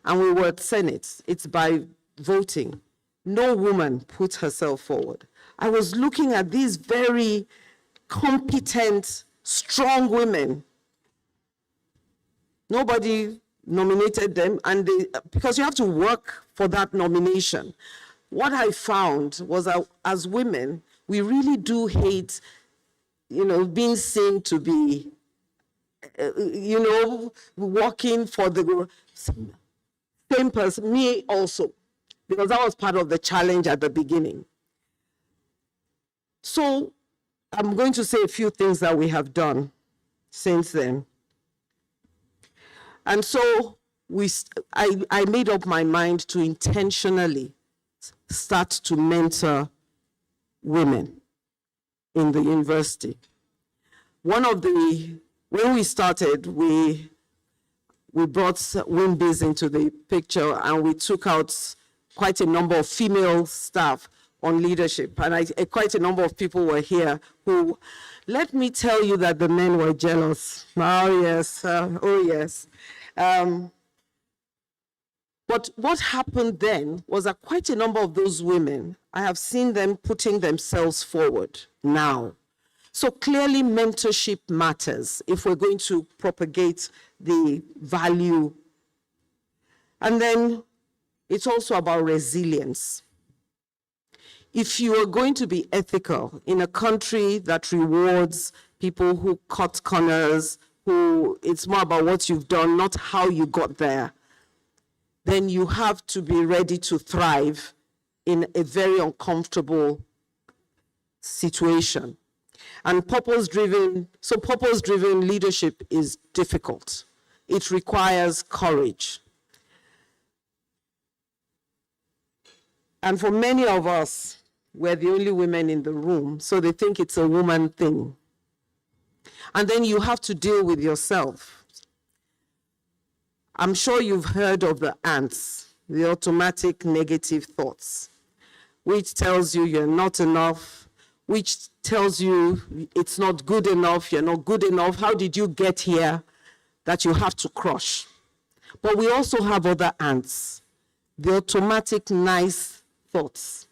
And we were at Senate. It's by voting. No woman put herself forward. I was looking at these very competent, strong women. Nobody nominated them, and because you have to work for that nomination. What I found was that as women, we really do hate, being seen to be, working for the same person, me also, because that was part of the challenge at the beginning. So I'm going to say a few things that we have done since then. And so I made up my mind to intentionally start to mentor women in the university. When we started, we brought WIMBIZ into the picture, and we took out quite a number of female staff on leadership, and quite a number of people were here who, let me tell you that the men were jealous. Oh yes, oh yes. But what happened then was that quite a number of those women, I have seen them putting themselves forward now. So clearly mentorship matters if we're going to propagate the value. And then it's also about resilience. If you are going to be ethical in a country that rewards people who cut corners, who it's more about what you've done, not how you got there, then you have to be ready to thrive in a very uncomfortable situation. And purpose-driven leadership is difficult. It requires courage. And for many of us, we're the only women in the room, so they think it's a woman thing. And then you have to deal with yourself. I'm sure you've heard of the ants, the automatic negative thoughts, which tells you you're not enough, which tells you it's not good enough, you're not good enough, how did you get here, that you have to crush. But we also have other ants, the automatic nice thoughts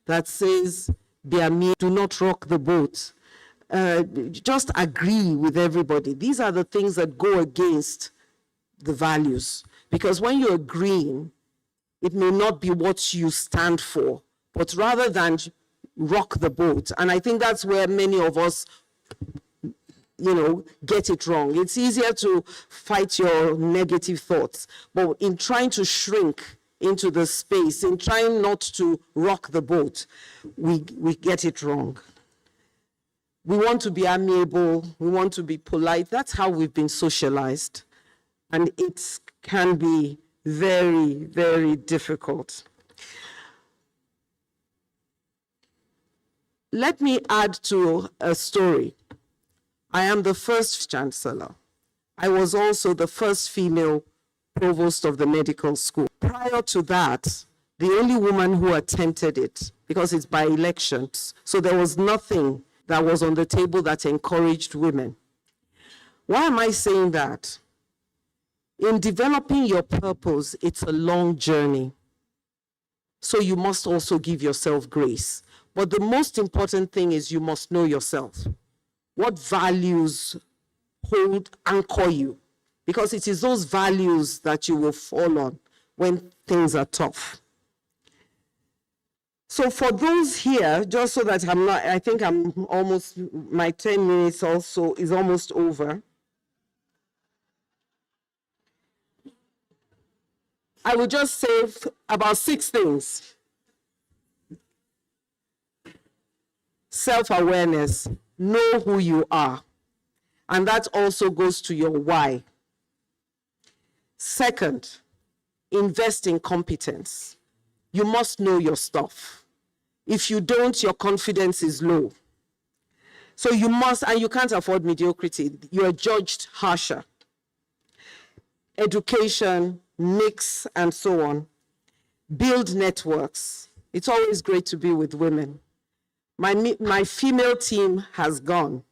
that says, do not rock the boat, just agree with everybody. These are the things that go against the values. Because when you're agreeing, it may not be what you stand for, but rather than rock the boat. And I think that's where many of us, get it wrong. It's easier to fight your negative thoughts, but in trying to shrink into the space, in trying not to rock the boat, we get it wrong. We want to be amiable, we want to be polite. That's how we've been socialized. And it can be very, very difficult. Let me add to a story. I am the first chancellor. I was also the first female provost of the medical school. Prior to that, the only woman who attempted it, because it's by elections, so there was nothing that was on the table that encouraged women. Why am I saying that? In developing your purpose, it's a long journey. So you must also give yourself grace. But the most important thing is you must know yourself. What values anchor you? Because it is those values that you will fall on when things are tough. So for those here, just so that I think my 10 minutes also is almost over. I will just say about 6 things. Self-awareness, know who you are. And that also goes to your why. Second, invest in competence. You must know your stuff. If you don't, your confidence is low. So you must, and you can't afford mediocrity. You are judged harsher. Education, mix, and so on. Build networks. It's always great to be with women. My female team has gone.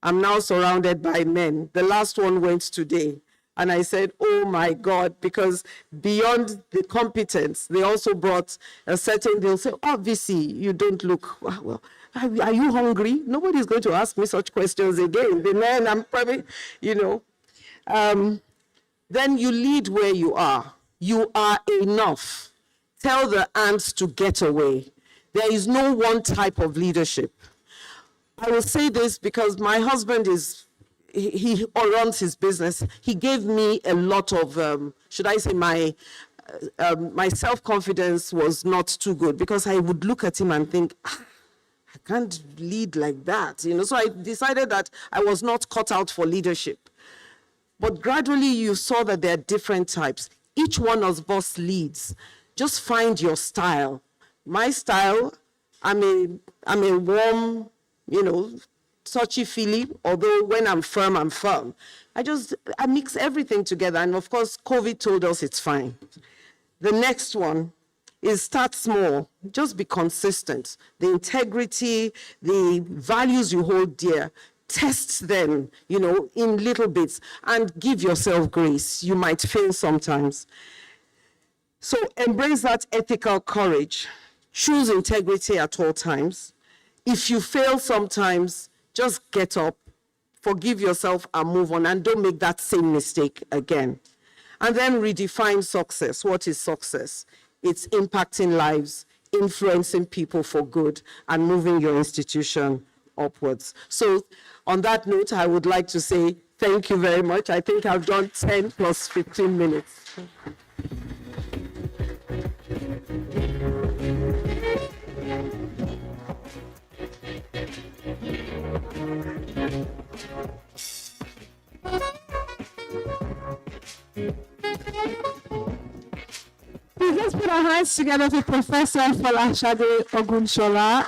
I'm now surrounded by men. The last one went today. And I said, oh my God, because beyond the competence, they also brought they'll say, obviously, you don't look, well, are you hungry? Nobody's going to ask me such questions again. The men, I'm probably, then you lead where you are. You are enough. Tell the ants to get away. There is no one type of leadership. I will say this because my husband he runs his business. He gave me a lot of, my self-confidence was not too good because I would look at him and think, I can't lead like that. So I decided that I was not cut out for leadership. But gradually you saw that there are different types. Each one of us leads. Just find your style. My style, I'm a warm, touchy-feely, although when I'm firm, I'm firm. I mix everything together. And of course, COVID told us it's fine. The next one is start small, just be consistent. The integrity, the values you hold dear, test them, in little bits, and give yourself grace. You might fail sometimes. So embrace that ethical courage. Choose integrity at all times. If you fail sometimes, just get up, forgive yourself and move on, and don't make that same mistake again. And then redefine success. What is success? It's impacting lives, influencing people for good, and moving your institution upwards. So on that note, I would like to say thank you very much. I think I've done 10 plus 15 minutes. Please let's put our hands together for Professor Folashade Ogunshola,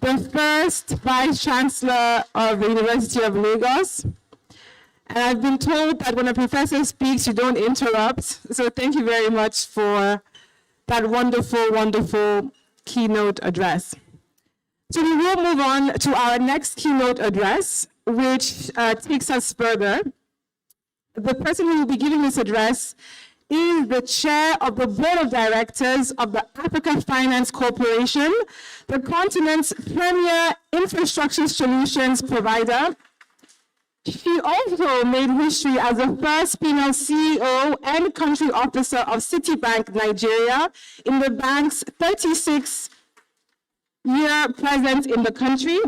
the first Vice Chancellor of the University of Lagos. And I've been told that when a professor speaks, you don't interrupt. So thank you very much for that wonderful, wonderful keynote address. So we will move on to our next keynote address, which takes us further. The person who will be giving this address is the chair of the board of directors of the Africa Finance Corporation, the continent's premier infrastructure solutions provider. She also made history as the first female CEO and country officer of Citibank Nigeria in the bank's 36-year presence in the country,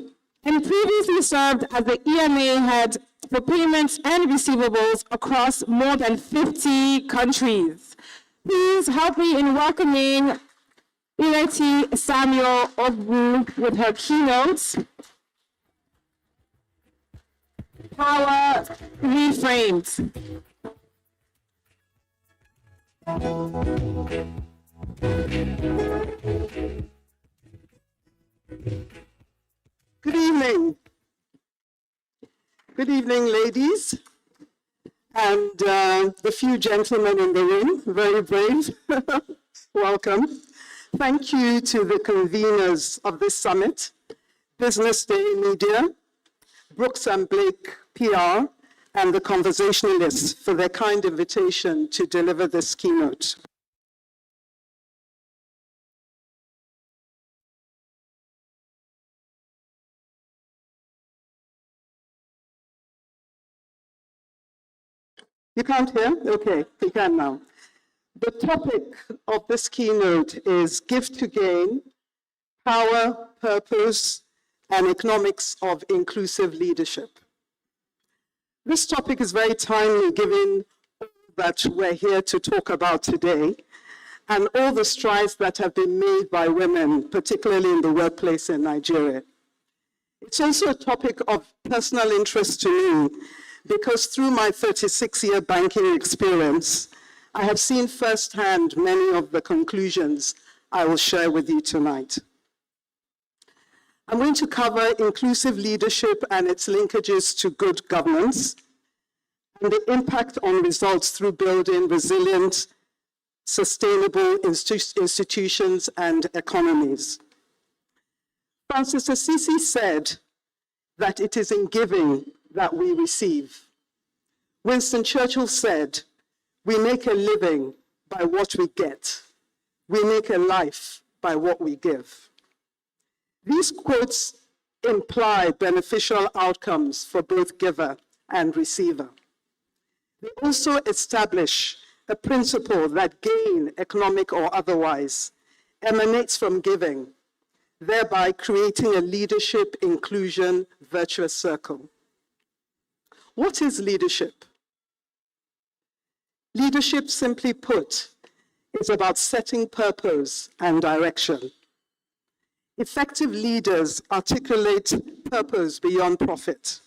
and previously served as the EMA head for payments and receivables across more than 50 countries. Please help me in welcoming Ileti Samuel Ogbu with her keynote, Power Reframed. Good evening. Good evening, ladies, and the few gentlemen in the room, very brave. Welcome. Thank you to the conveners of this summit, BusinessDay Media, Brooks and Blake PR, and the conversationalists for their kind invitation to deliver this keynote. You can't hear? Okay, you can now. The topic of this keynote is Gift to Gain, Power, Purpose, and Economics of Inclusive Leadership. This topic is very timely given that we're here to talk about today and all the strides that have been made by women, particularly in the workplace in Nigeria. It's also a topic of personal interest to me because through my 36-year banking experience, I have seen firsthand many of the conclusions I will share with you tonight. I'm going to cover inclusive leadership and its linkages to good governance and the impact on results through building resilient, sustainable institutions and economies. Francis Assisi said that it is in giving that we receive. Winston Churchill said, "We make a living by what we get. We make a life by what we give." These quotes imply beneficial outcomes for both giver and receiver. They also establish a principle that gain, economic or otherwise, emanates from giving, thereby creating a leadership inclusion virtuous circle. What is leadership? Leadership, simply put, is about setting purpose and direction. Effective leaders articulate purpose beyond profit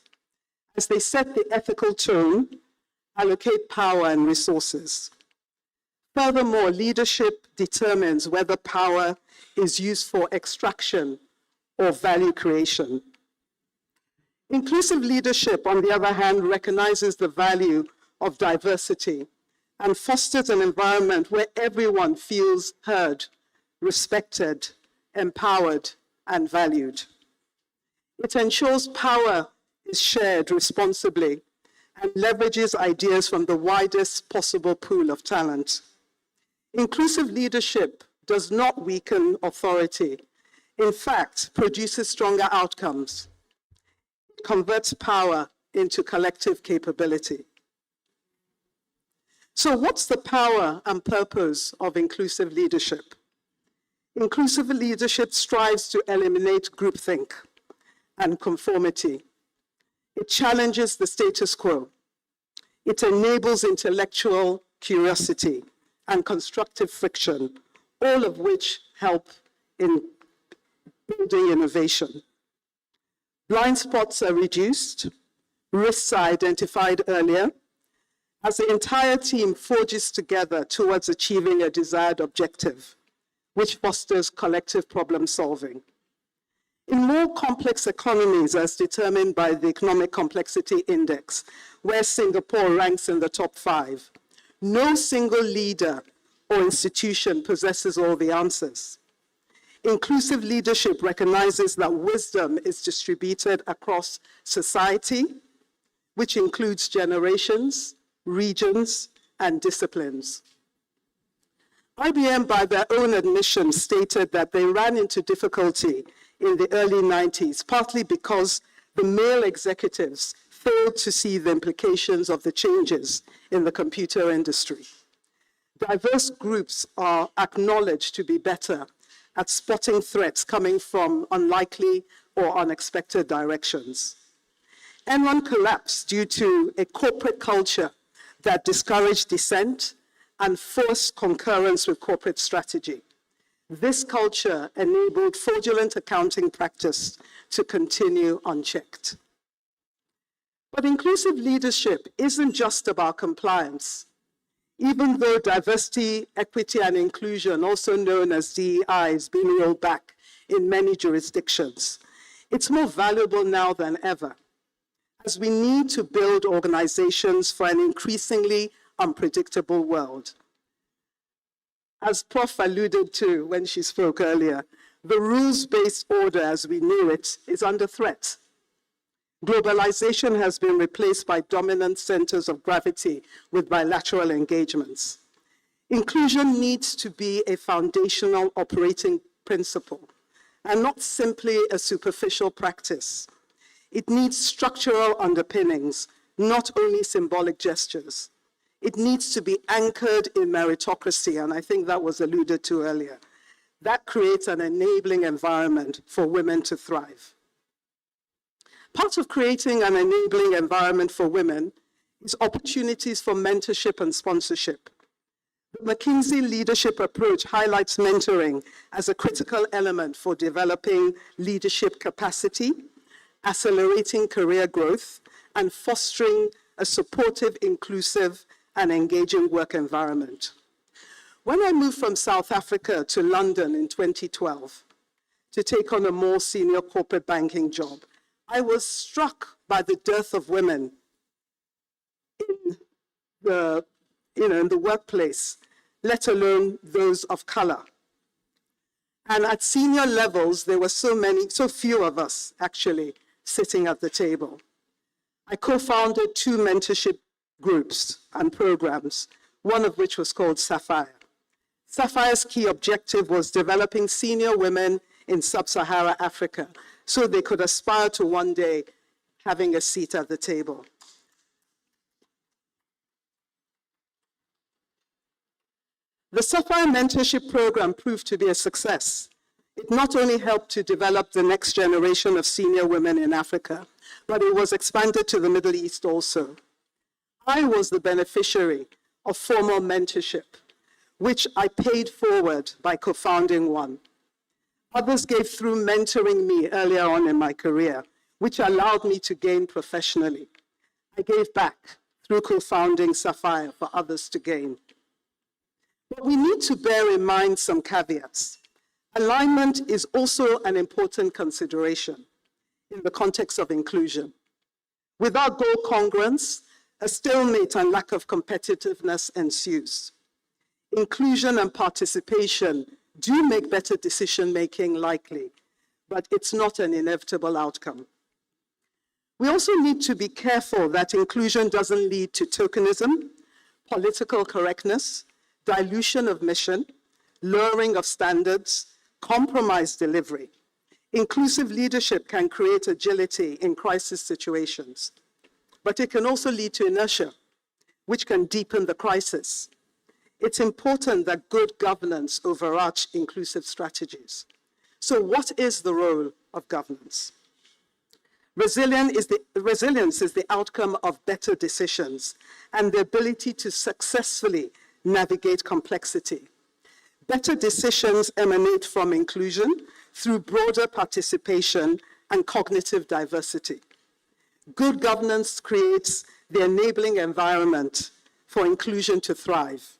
as they set the ethical tone, allocate power and resources. Furthermore, leadership determines whether power is used for extraction or value creation. Inclusive leadership, on the other hand, recognizes the value of diversity and fosters an environment where everyone feels heard respected, empowered, and valued. It ensures power is shared responsibly and leverages ideas from the widest possible pool of talent. Inclusive leadership does not weaken authority. In fact, produces stronger outcomes. It converts power into collective capability. So what's the power and purpose of inclusive leadership? Inclusive leadership strives to eliminate groupthink and conformity. It challenges the status quo. It enables intellectual curiosity and constructive friction, all of which help in building innovation. Blind spots are reduced, risks are identified earlier, as the entire team forges together towards achieving a desired objective, which fosters collective problem solving. In more complex economies, as determined by the Economic Complexity Index, where Singapore ranks in the top 5, no single leader or institution possesses all the answers. Inclusive leadership recognizes that wisdom is distributed across society, which includes generations, regions, and disciplines. IBM, by their own admission, stated that they ran into difficulty in the early 90s, partly because the male executives failed to see the implications of the changes in the computer industry. Diverse groups are acknowledged to be better at spotting threats coming from unlikely or unexpected directions. Enron collapsed due to a corporate culture that discouraged dissent and forced concurrence with corporate strategy. This culture enabled fraudulent accounting practice to continue unchecked. But inclusive leadership isn't just about compliance. Even though diversity, equity, and inclusion, also known as DEI, is being rolled back in many jurisdictions, it's more valuable now than ever, as we need to build organizations for an increasingly unpredictable world. As Prof alluded to when she spoke earlier, the rules-based order as we knew it is under threat. Globalization has been replaced by dominant centers of gravity with bilateral engagements. Inclusion needs to be a foundational operating principle and not simply a superficial practice. It needs structural underpinnings, not only symbolic gestures. It needs to be anchored in meritocracy, and I think that was alluded to earlier. That creates an enabling environment for women to thrive. Part of creating an enabling environment for women is opportunities for mentorship and sponsorship. The McKinsey leadership approach highlights mentoring as a critical element for developing leadership capacity, accelerating career growth, and fostering a supportive, inclusive, and engaging work environment. When I moved from South Africa to London in 2012 to take on a more senior corporate banking job, I was struck by the dearth of women in the workplace, let alone those of color. And at senior levels, there were so few of us actually sitting at the table. I co-founded 2 mentorship groups and programs, one of which was called Sapphire. Sapphire's key objective was developing senior women in sub-Saharan Africa so they could aspire to one day having a seat at the table. The Sapphire mentorship program proved to be a success. It not only helped to develop the next generation of senior women in Africa, but it was expanded to the Middle East also. I was the beneficiary of formal mentorship, which I paid forward by co-founding one. Others gave through mentoring me earlier on in my career, which allowed me to gain professionally. I gave back through co-founding Sapphire for others to gain. But we need to bear in mind some caveats. Alignment is also an important consideration in the context of inclusion. Without goal congruence, a stalemate and lack of competitiveness ensues. Inclusion and participation do make better decision-making likely, but it's not an inevitable outcome. We also need to be careful that inclusion doesn't lead to tokenism, political correctness, dilution of mission, lowering of standards, compromised delivery. Inclusive leadership can create agility in crisis situations, but it can also lead to inertia, which can deepen the crisis. It's important that good governance overarch inclusive strategies. So what is the role of governance? Resilience is the outcome of better decisions and the ability to successfully navigate complexity. Better decisions emanate from inclusion through broader participation and cognitive diversity. Good governance creates the enabling environment for inclusion to thrive,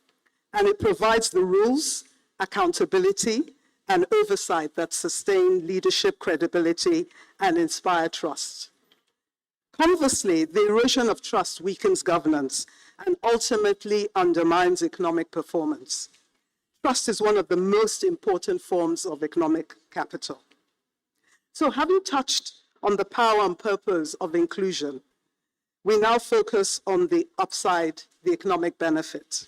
and it provides the rules, accountability, and oversight that sustain leadership credibility and inspire trust. Conversely, the erosion of trust weakens governance and ultimately undermines economic performance. Trust is one of the most important forms of economic capital. So having touched on the power and purpose of inclusion, we now focus on the upside, the economic benefit.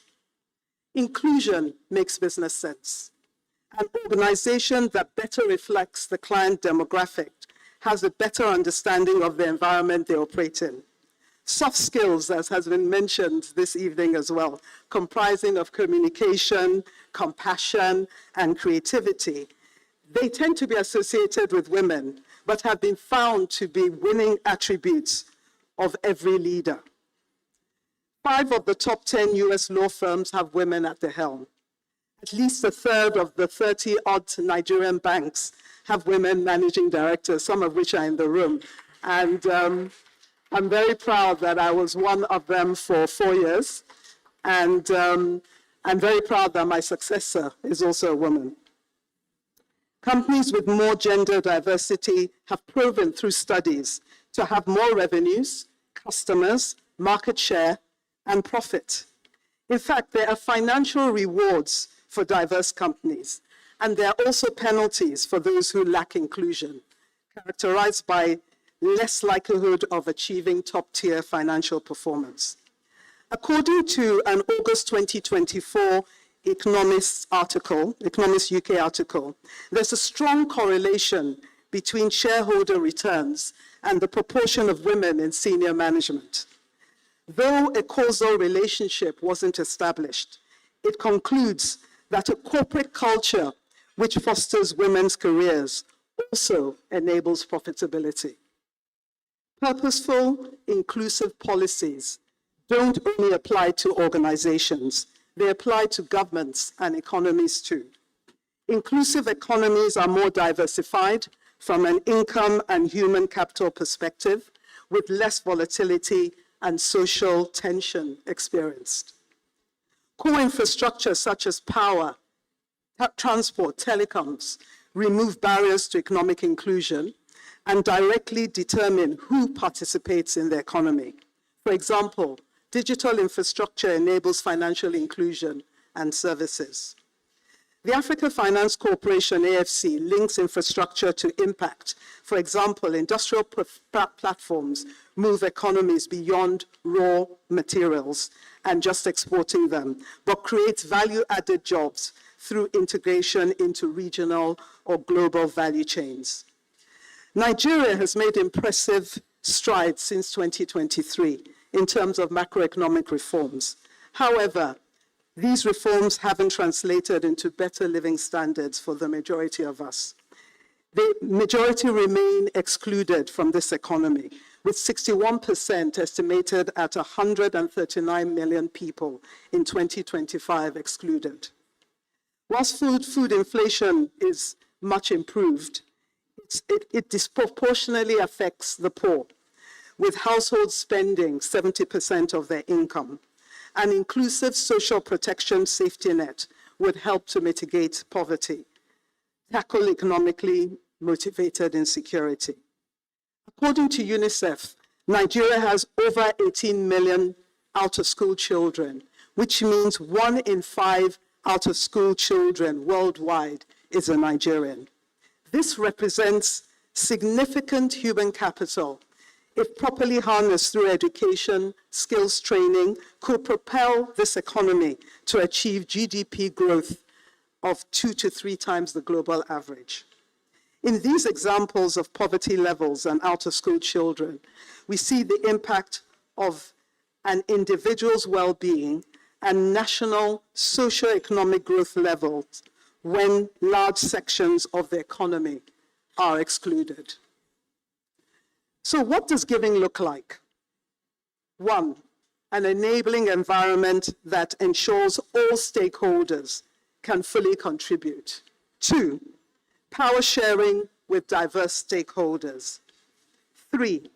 Inclusion makes business sense. An organization that better reflects the client demographic has a better understanding of the environment they operate in. Soft skills, as has been mentioned this evening as well, comprising of communication, compassion, and creativity, they tend to be associated with women, but have been found to be winning attributes of every leader. 5 of the top 10 US law firms have women at the helm. At least a third of the 30-odd Nigerian banks have women managing directors, some of which are in the room. And I'm very proud that I was one of them for 4 years. And I'm very proud that my successor is also a woman. Companies with more gender diversity have proven through studies to have more revenues, customers, market share, and profit. In fact, there are financial rewards for diverse companies, and there are also penalties for those who lack inclusion, characterized by less likelihood of achieving top-tier financial performance. According to an August 2024 Economist UK article, there's a strong correlation between shareholder returns and the proportion of women in senior management. Though a causal relationship wasn't established, it concludes that a corporate culture which fosters women's careers also enables profitability. Purposeful, inclusive policies don't only apply to organizations, they apply to governments and economies too. Inclusive economies are more diversified from an income and human capital perspective, with less volatility and social tension experienced. Core infrastructure such as power, transport, telecoms remove barriers to economic inclusion and directly determine who participates in the economy. For example, digital infrastructure enables financial inclusion and services. The Africa Finance Corporation, AFC, links infrastructure to impact. For example, industrial platforms move economies beyond raw materials and just exporting them, but creates value-added jobs through integration into regional or global value chains. Nigeria has made impressive strides since 2023 in terms of macroeconomic reforms. However, these reforms haven't translated into better living standards for the majority of us. The majority remain excluded from this economy, with 61% estimated at 139 million people in 2025 excluded. Whilst food inflation is much improved, it disproportionately affects the poor, with households spending 70% of their income. An inclusive social protection safety net would help to mitigate poverty, tackle economically motivated insecurity. According to UNICEF, Nigeria has over 18 million out-of-school children, which means 1 in 5 out of school children worldwide is a Nigerian. This represents significant human capital. If properly harnessed through education, skills training, could propel this economy to achieve GDP growth of 2 to 3 times the global average. In these examples of poverty levels and out-of-school children, we see the impact of an individual's well-being and national socio-economic growth levels when large sections of the economy are excluded. So what does giving look like? 1, an enabling environment that ensures all stakeholders can fully contribute. 2, power sharing with diverse stakeholders. 3,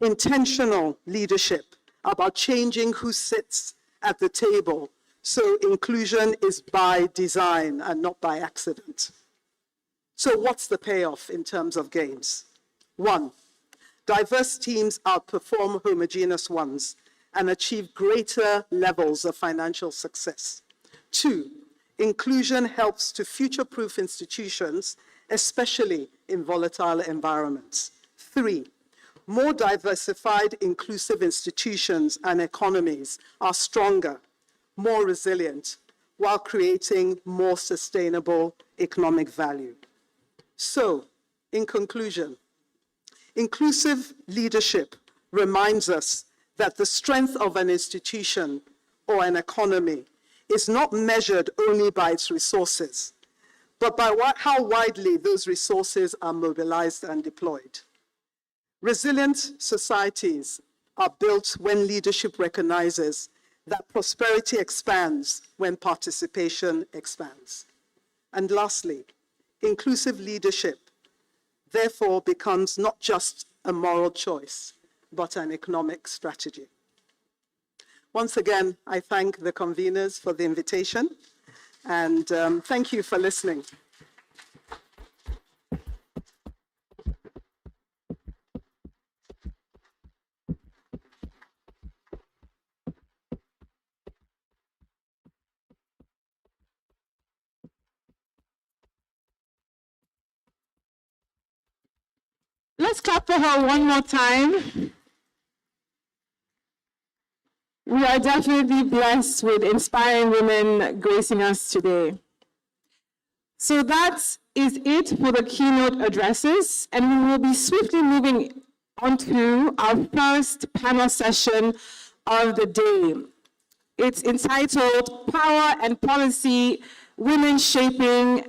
intentional leadership about changing who sits at the table, so inclusion is by design and not by accident. So what's the payoff in terms of gains? 1, diverse teams outperform homogeneous ones and achieve greater levels of financial success. 2, inclusion helps to future-proof institutions, especially in volatile environments. 3, more diversified, inclusive institutions and economies are stronger, more resilient, while creating more sustainable economic value. So, in conclusion, inclusive leadership reminds us that the strength of an institution or an economy is not measured only by its resources, but by how widely those resources are mobilized and deployed. Resilient societies are built when leadership recognizes that prosperity expands when participation expands. And lastly, inclusive leadership therefore becomes not just a moral choice, but an economic strategy. Once again, I thank the conveners for the invitation, and thank you for listening. Let's clap for her one more time. We are definitely blessed with inspiring women gracing us today. So that is it for the keynote addresses, and we will be swiftly moving on to our first panel session of the day. It's entitled Power and Policy, Women Shaping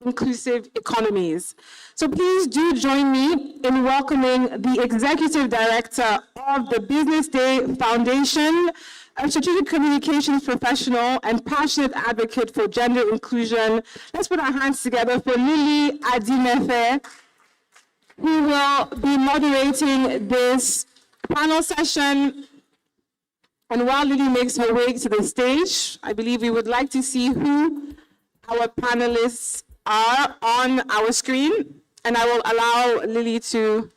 Inclusive Economies. So please do join me in welcoming the Executive Director of the BusinessDay Foundation, a strategic communications professional and passionate advocate for gender inclusion. Let's put our hands together for Lily Adimefe, who will be moderating this panel session. And while Lily makes her way to the stage, I believe we would like to see who our panelists are on our screen, and I will allow Lily to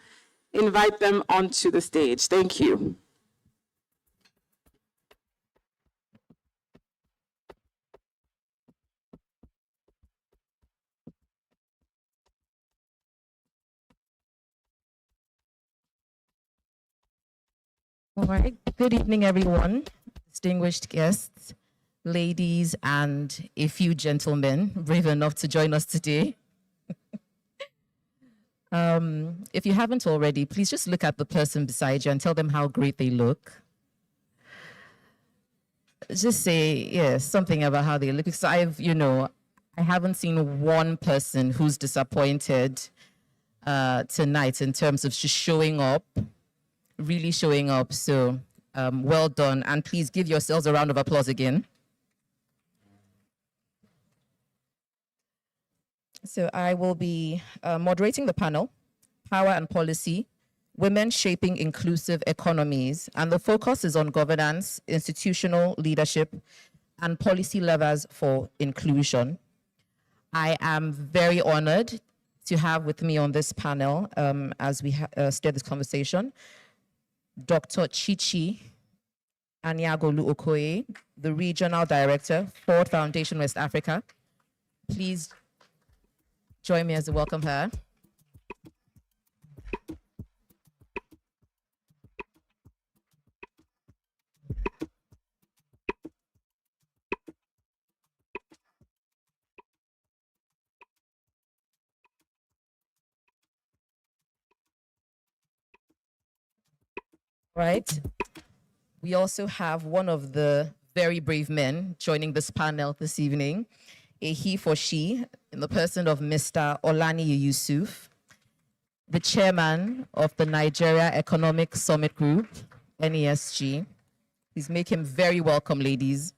invite them onto the stage. Thank you. All right, good evening, everyone, distinguished guests, ladies, and a few gentlemen brave enough to join us today. If you haven't already, please just look at the person beside you and tell them how great they look. Just say, yes, something about how they look. Because I haven't seen one person who's disappointed tonight in terms of just showing up, really showing up. So well done. And please give yourselves a round of applause again. So I will be moderating the panel, Power and Policy, Women Shaping Inclusive Economies. And the focus is on governance, institutional leadership, and policy levers for inclusion. I am very honored to have with me on this panel, as we steer this conversation, Dr. Chichi Anyagolu Okoye, the Regional Director, Ford Foundation West Africa. Please join me as I welcome her. Right. We also have one of the very brave men joining this panel this evening, a he for she, in the person of Mr. Olani Yusuf, the chairman of the Nigeria Economic Summit Group, NESG. Please make him very welcome, ladies.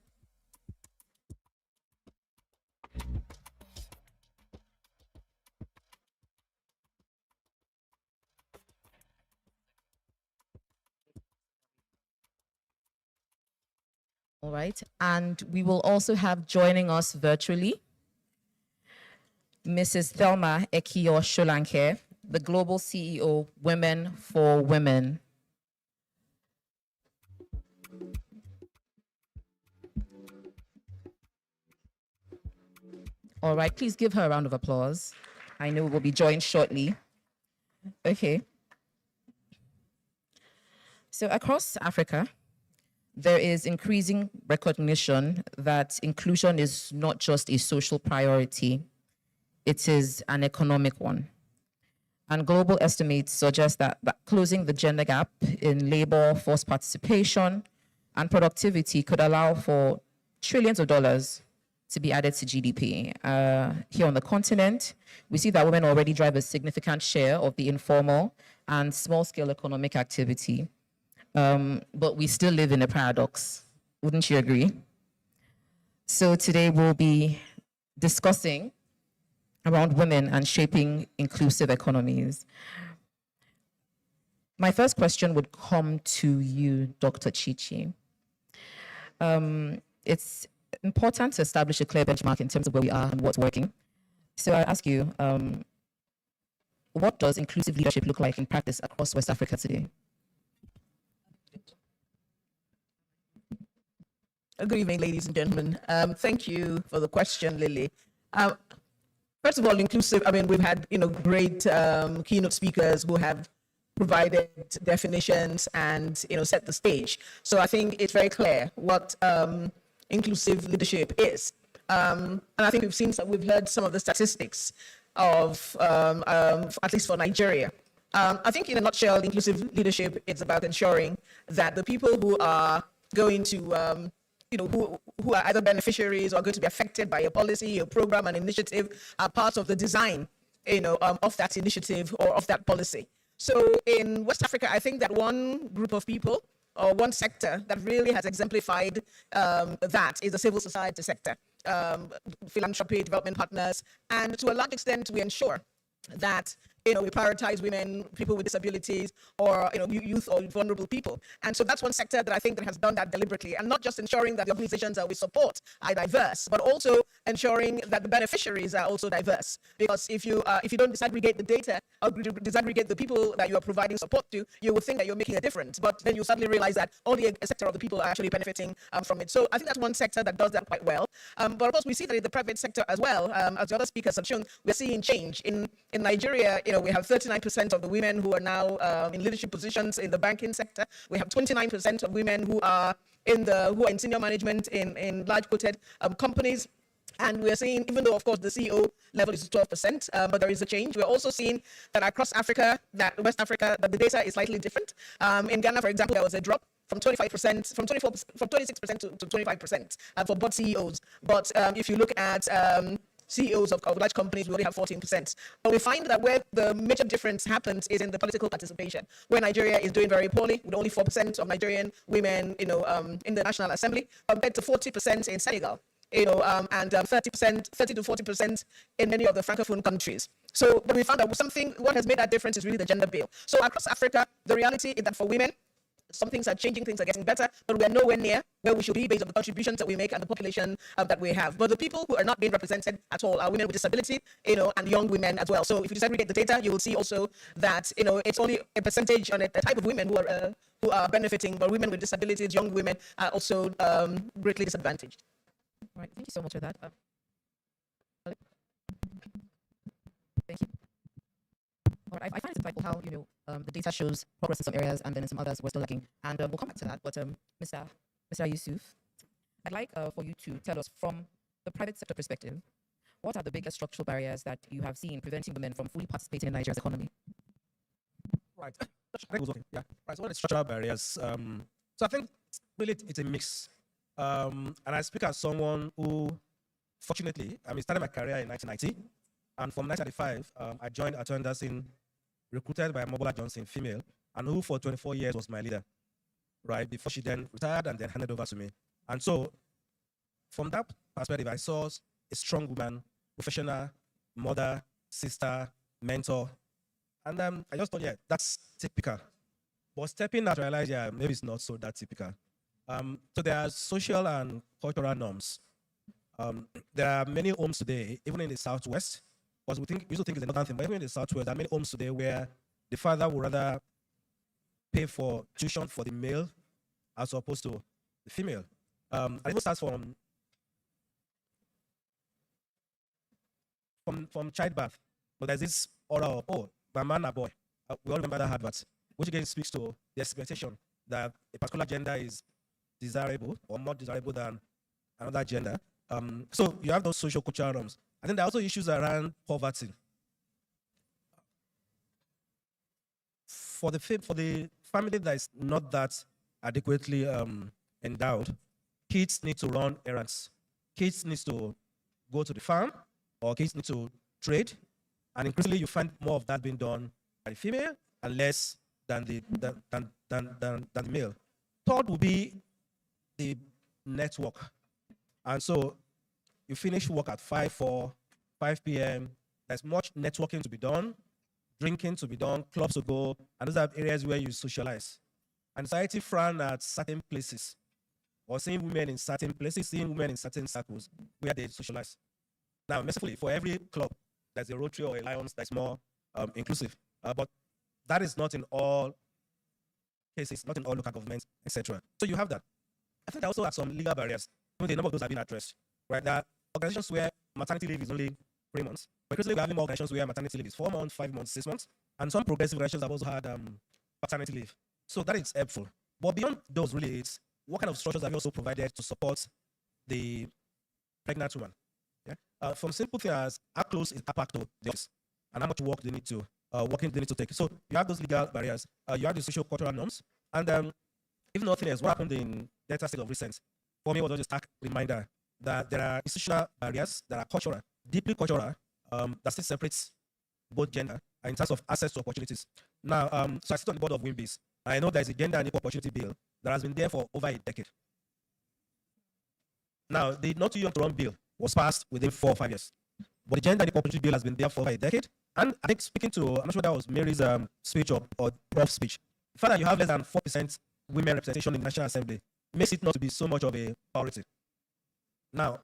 All right, and we will also have joining us virtually, Mrs. Thelma Ekiyo Sholanke, the Global CEO, Women for Women. All right, please give her a round of applause. I know we'll be joined shortly. Okay. So across Africa, there is increasing recognition that inclusion is not just a social priority, it is an economic one. And global estimates suggest that closing the gender gap in labor force participation and productivity could allow for trillions of dollars to be added to GDP. Here on the continent, we see that women already drive a significant share of the informal and small-scale economic activity. But we still live in a paradox. Wouldn't you agree? So today we'll be discussing around women and shaping inclusive economies. My first question would come to you, Dr. Chichi. It's important to establish a clear benchmark in terms of where we are and what's working. So I ask you, what does inclusive leadership look like in practice across West Africa today? Good evening, ladies and gentlemen. Thank you for the question, Lily. First of all, inclusive, we've had, great keynote speakers who have provided definitions and, set the stage. So I think it's very clear what inclusive leadership is. And I think we've heard some of the statistics of, at least for Nigeria. I think in a nutshell, inclusive leadership is about ensuring that the people who are going to who are either beneficiaries or going to be affected by a policy, a program, an initiative, are part of the design, of that initiative or of that policy. So in West Africa, I think that one group of people or one sector that really has exemplified that is the civil society sector, philanthropy, development partners, and to a large extent, we ensure that we prioritize women, people with disabilities, or youth or vulnerable people. And so that's one sector that I think that has done that deliberately, and not just ensuring that the organizations that we support are diverse, but also ensuring that the beneficiaries are also diverse. Because if you don't disaggregate the data or disaggregate the people that you are providing support to, you will think that you're making a difference, but then you suddenly realize that only a sector of the people are actually benefiting from it. So I think that's one sector that does that quite well. But of course, we see that in the private sector as well, as the other speakers have shown, we're seeing change. In Nigeria, we have 39% of the women who are now in leadership positions in the banking sector. We have 29% of women who are in senior management in large quoted companies. And we're seeing, even though, of course, the CEO level is 12%, but there is a change. We're also seeing that across Africa, West Africa, that the data is slightly different. In Ghana, for example, there was a drop from 26% to 25% for both CEOs. But if you look at CEOs of large companies, we only have 14%. But we find that where the major difference happens is in the political participation, where Nigeria is doing very poorly, with only 4% of Nigerian women, in the National Assembly, compared to 40% in Senegal, and 30 to 40% in many of the Francophone countries. So we found that what has made that difference is really the gender bill. So across Africa, the reality is that for women, some things are changing, things are getting better, but we're nowhere near where we should be based on the contributions that we make and the population that we have. But the people who are not being represented at all are women with disability, and young women as well. So if you disaggregate the data, you will see also that, it's only a percentage on a type of women who are benefiting, but women with disabilities, young women are also greatly disadvantaged. All right, thank you so much for that. Thank you. All right, I find it insightful how, the data shows progress in some areas and then in some others we're still lacking. And we'll come back to that. But Mr. Yusuf, I'd like for you to tell us from the private sector perspective, what are the biggest structural barriers that you have seen preventing women from fully participating in Nigeria's economy? Right. I think it was okay. Yeah. Right. So what are the structural barriers? So I think really it's a mix. And I speak as someone who, fortunately, started my career in 1990. And from 1995, I joined Attorney Anderson, recruited by Mobola Johnson, female, and who for 24 years was my leader, right? Before she then retired and then handed over to me. And so from that perspective, I saw a strong woman, professional, mother, sister, mentor. And I just thought, yeah, that's typical. But stepping out, I realized, yeah, maybe it's not so that typical. So there are social and cultural norms. There are many homes today, even in the Southwest, because we used to think it's another thing, but even in the Southwest, there are many homes today where the father would rather pay for tuition for the male as opposed to the female. And it starts from childbirth. But there's this order of, oh, my man or boy. We all remember that advert, which again speaks to the expectation that a particular gender is desirable or more desirable than another gender. So you have those social cultural norms. And then there are also issues around poverty. For the family that is not that adequately endowed, kids need to run errands. Kids need to go to the farm, or kids need to trade. And increasingly, you find more of that being done by the female and less than the male. Third would be the network. And so you finish work at 5 p.m. There's much networking to be done, drinking to be done, clubs to go, and those are areas where you socialize. And society frown at certain places, or seeing women in certain places, seeing women in certain circles where they socialize. Now, mercifully, for every club, there's a Rotary or a Lions that's more inclusive. But that is not in all cases, not in all local governments, etc. So you have that. I think there also are some legal barriers. The number of those have been addressed. Right? There are organizations where maternity leave is only 3 months. But recently, we're having more organizations where maternity leave is 4 months, 5 months, 6 months. And some progressive organizations have also had paternity leave. So that is helpful. But beyond those, really, it's what kind of structures have you also provided to support the pregnant woman? Yeah? From simple things as how close is her pack to the office and how much work they need to take. So you have those legal barriers. You have the social cultural norms. And if nothing else, what happened in Delta State of recent, for me, was just a stark reminder that there are institutional barriers that are cultural, deeply cultural, that still separates both gender in terms of access to opportunities. Now, so I sit on the board of WIMBIS. I know there's a gender and equal opportunity bill that has been there for over a decade. Now, the Not Too Young to Run bill was passed within 4 or 5 years. But the gender and equal opportunity bill has been there for over a decade. And I think speaking to, I'm not sure that was Mary's speech or Prof's speech, the fact that you have less than 4% women representation in the National Assembly makes it not to be so much of a priority. Now,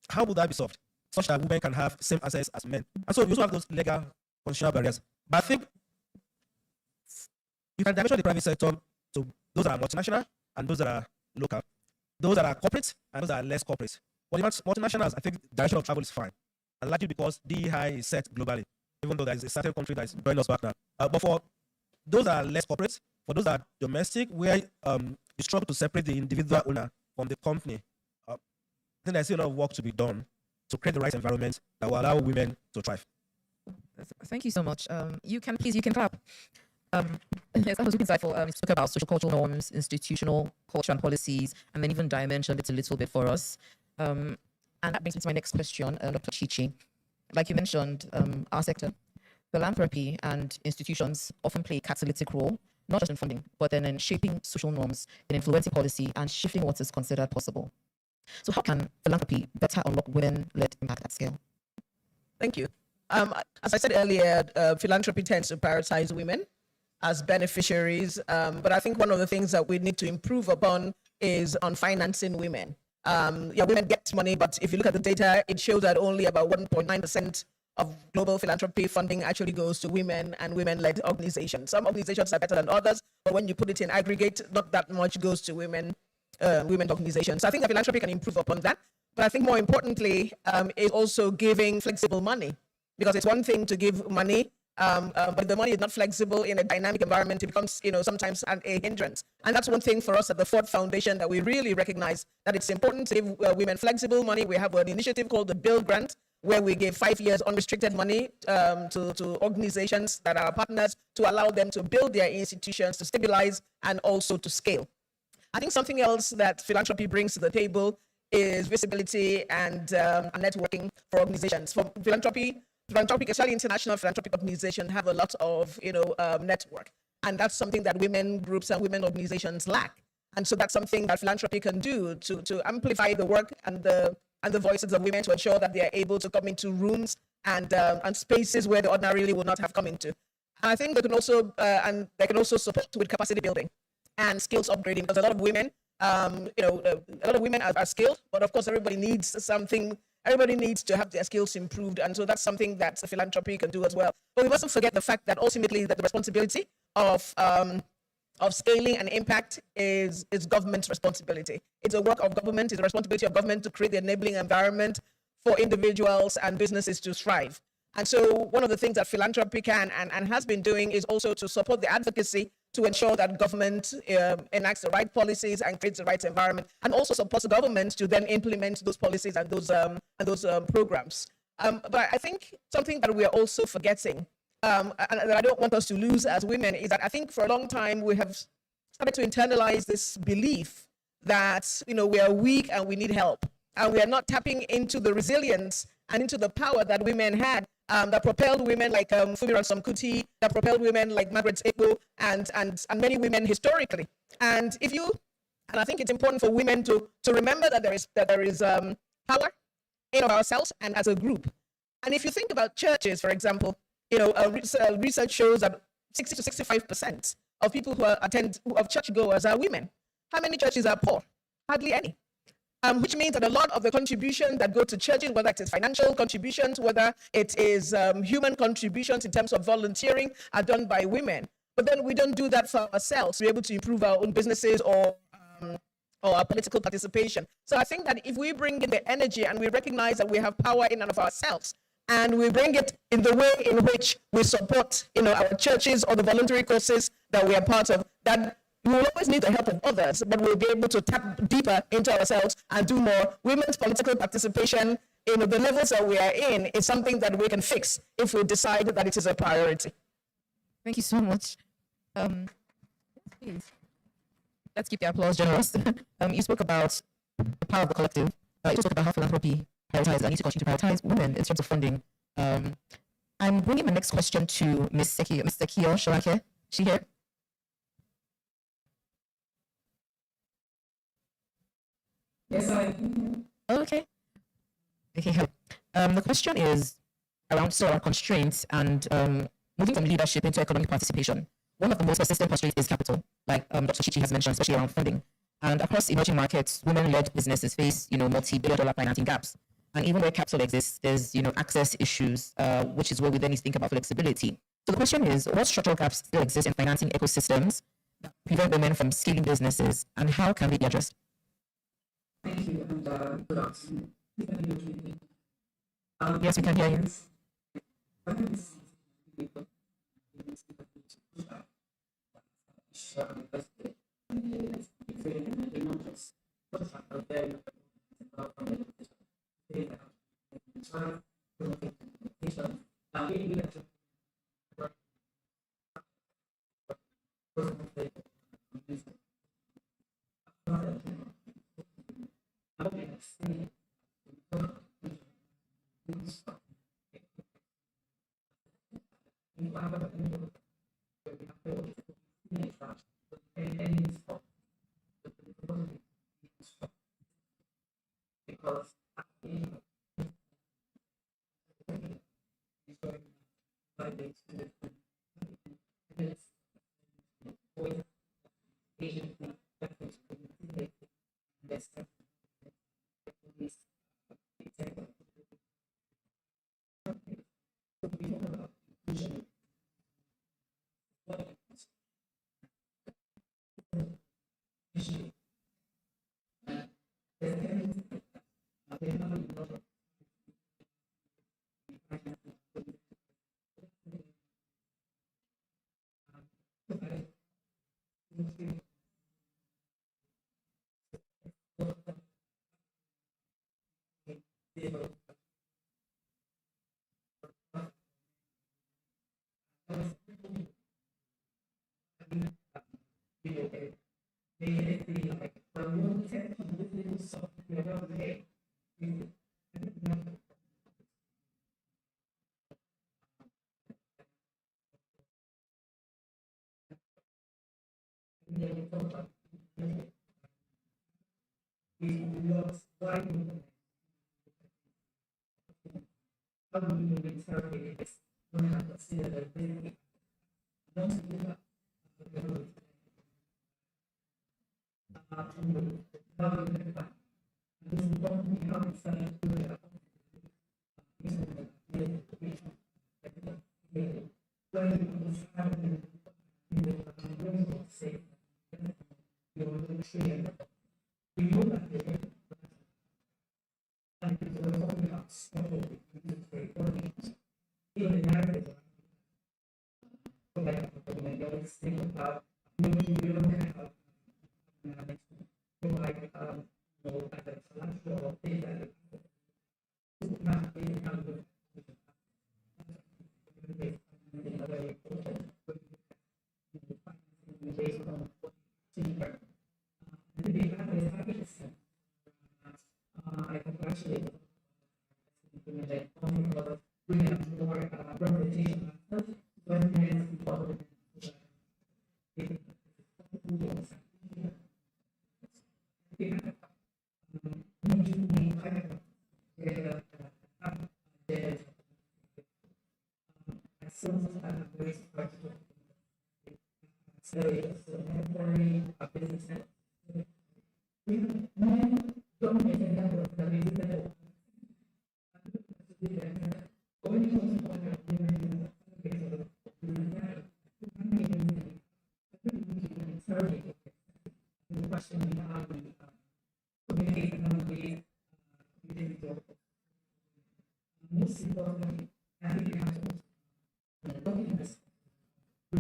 how would that be solved? Such that women can have same access as men. And so you also have those legal constitutional barriers. But I think you can dimension the private sector to those that are multinational and those that are local. Those that are corporate and those that are less corporate. But multinationals, I think the direction of travel is fine. And largely because DEI is set globally, even though there is a certain country that is joining us back now. But for those that are less corporate, for those that are domestic, where you struggle to separate the individual owner from the company, I think there's still a lot of work to be done to create the right environment that will allow women to thrive. Thank you so much. You can clap. Yes, that was really insightful. You spoke about social cultural norms, institutional culture and policies, and then even dimensioned it a little bit for us. And that brings me to my next question, Dr. Chichi. Like you mentioned, our sector, philanthropy and institutions often play a catalytic role, not just in funding, but then in shaping social norms, in influencing policy and shifting what is considered possible. So how can philanthropy better unlock women-led impact at scale? Thank you. As I said earlier, philanthropy tends to prioritize women. as beneficiaries. But I think one of the things that we need to improve upon is on financing women. Yeah, women get money, but if you look at the data, it shows that only about 1.9% of global philanthropy funding actually goes to women and women-led organizations. Some organizations are better than others, but when you put it in aggregate, not that much goes to women organizations. So I think that philanthropy can improve upon that. But I think more importantly is also giving flexible money, because it's one thing to give money, but the money is not flexible in a dynamic environment. It becomes, sometimes a hindrance. And that's one thing for us at the Ford Foundation that we really recognize, that it's important to give women flexible money. We have an initiative called the Build Grant, where we give 5 years unrestricted money to organizations that are partners to allow them to build their institutions, to stabilize, and also to scale. I think something else that philanthropy brings to the table is visibility and networking for organizations. For philanthropic, especially international philanthropic organizations, have a lot of network, and that's something that women groups and women organizations lack. And so that's something that philanthropy can do to amplify the work and the voices of women, to ensure that they are able to come into rooms and spaces where they ordinarily would not have come into. And I think they can also support with capacity building and skills upgrading, because a lot of women, are skilled, but of course everybody needs something. Everybody needs to have their skills improved, and so that's something that philanthropy can do as well. But we mustn't forget the fact that ultimately that the responsibility of scaling and impact is government's responsibility. It's a work of government. It's a responsibility of government to create the enabling environment for individuals and businesses to thrive. And so one of the things that philanthropy can and has been doing is also to support the advocacy to ensure that government enacts the right policies and creates the right environment, and also supports the government to then implement those policies and those programs. But I think something that we are also forgetting, and that I don't want us to lose as women, is that I think for a long time we have started to internalize this belief that we are weak and we need help, and we are not tapping into the resilience and into the power that women had, that propelled women like Fumi Ransom-Kuti, that propelled women like Margaret Ekpo, and many women historically. And I think it's important for women to remember that there is power in ourselves and as a group. And if you think about churches, for example, research shows that 60 to 65% of people of churchgoers are women. How many churches are poor? Hardly any. Which means that a lot of the contributions that go to churches, whether it is financial contributions, whether it is human contributions in terms of volunteering, are done by women. But then we don't do that for ourselves to be able to improve our own businesses or our political participation. So I think that if we bring in the energy and we recognize that we have power in and of ourselves, and we bring it in the way in which we support our churches or the voluntary causes that we are part of, that we will always need the help of others, but we'll be able to tap deeper into ourselves and do more. Women's political participation in the levels that we are in is something that we can fix if we decide that it is a priority. Thank you so much. Please. Let's keep the applause generous. You spoke about the power of the collective. You spoke about how philanthropy prioritizes and needs to continue to prioritize women in terms of funding. I'm bringing my next question to Ms. Sekio. Ms. Sekio Shalake. She here? Yes, I. Okay. Okay. The question is around constraints and moving from leadership into economic participation. One of the most persistent constraints is capital, like Dr. Chichi has mentioned, especially around funding. And across emerging markets, women-led businesses face, multi-billion-dollar financing gaps. And even where capital exists, there's, access issues, which is where we then need to think about flexibility. So the question is, what structural gaps still exist in financing ecosystems that prevent women from scaling businesses, and how can they be addressed? Thank you, and good afternoon. Yes, we can hear you.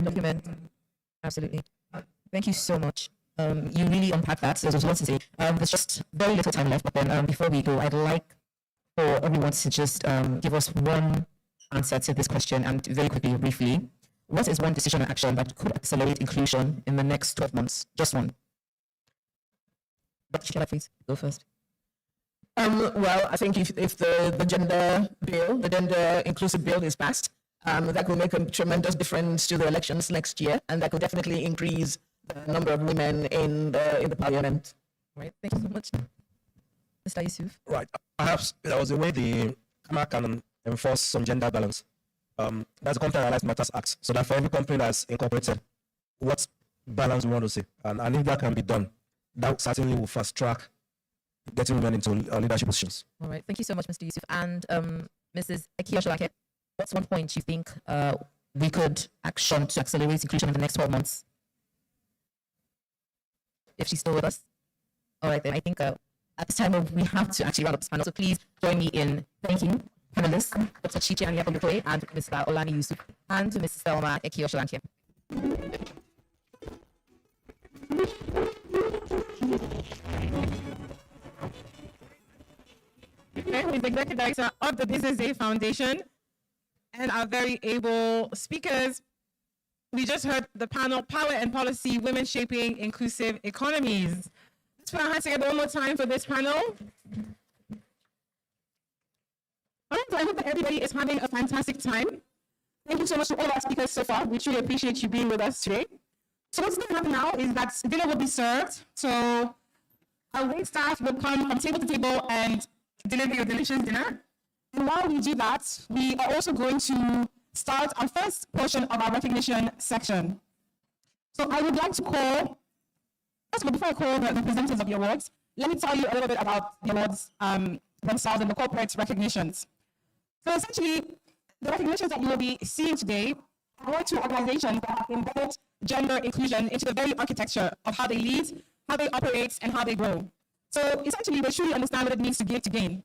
Document. Absolutely. Thank you so much. You really unpacked that. So there's lots to say. There's just very little time left, but then before we go, I'd like for everyone to just give us one answer to this question, and very quickly, briefly. What is one decision or action that could accelerate inclusion in the next 12 months? Just one. Dr. Shila, please go first. Well, I think if the gender bill, the gender inclusive bill is passed, that will make a tremendous difference to the elections next year, and that will definitely increase the number of women in the parliament. All right, thank you so much. Mr. Yusuf. Right. Perhaps there was a way the CAMA can enforce some gender balance. That's the Company Analyzed Matters Act. So that for every company that's incorporated, what balance we want to see. And if that can be done, that certainly will fast track getting women into leadership positions. All right, thank you so much, Mr. Yusuf. And Mrs. Ekiyoshalake, what's one point you think we could action to accelerate inclusion in the next 12 months? If she's still with us? All right, then I think at this time we have to actually round up this panel. So please join me in thanking panelists, Dr. Chiche Anyapolukwe and Mr. Olani Yusuf, and Mrs. Selma Ekiyoshalake. Who is the Executive Director of the BusinessDay Foundation, and our very able speakers. We just heard the panel, Power and Policy, Women Shaping Inclusive Economies. Let's put our hands together one more time for this panel. All right, so I hope that everybody is having a fantastic time. Thank you so much to all our speakers so far. We truly appreciate you being with us today. So what's going to happen now is that dinner will be served. So our wait staff will come from table to table and deliver your delicious dinner. And while we do that, we are also going to start our first portion of our recognition section. So I would like to call, first of all, before I call the presenters of the awards, let me tell you a little bit about the awards themselves and the corporate recognitions. So essentially, the recognitions that you will be seeing today award to organizations that have embedded gender inclusion into the very architecture of how they lead, how they operate, and how they grow. So essentially, they truly understand what it means to give to gain.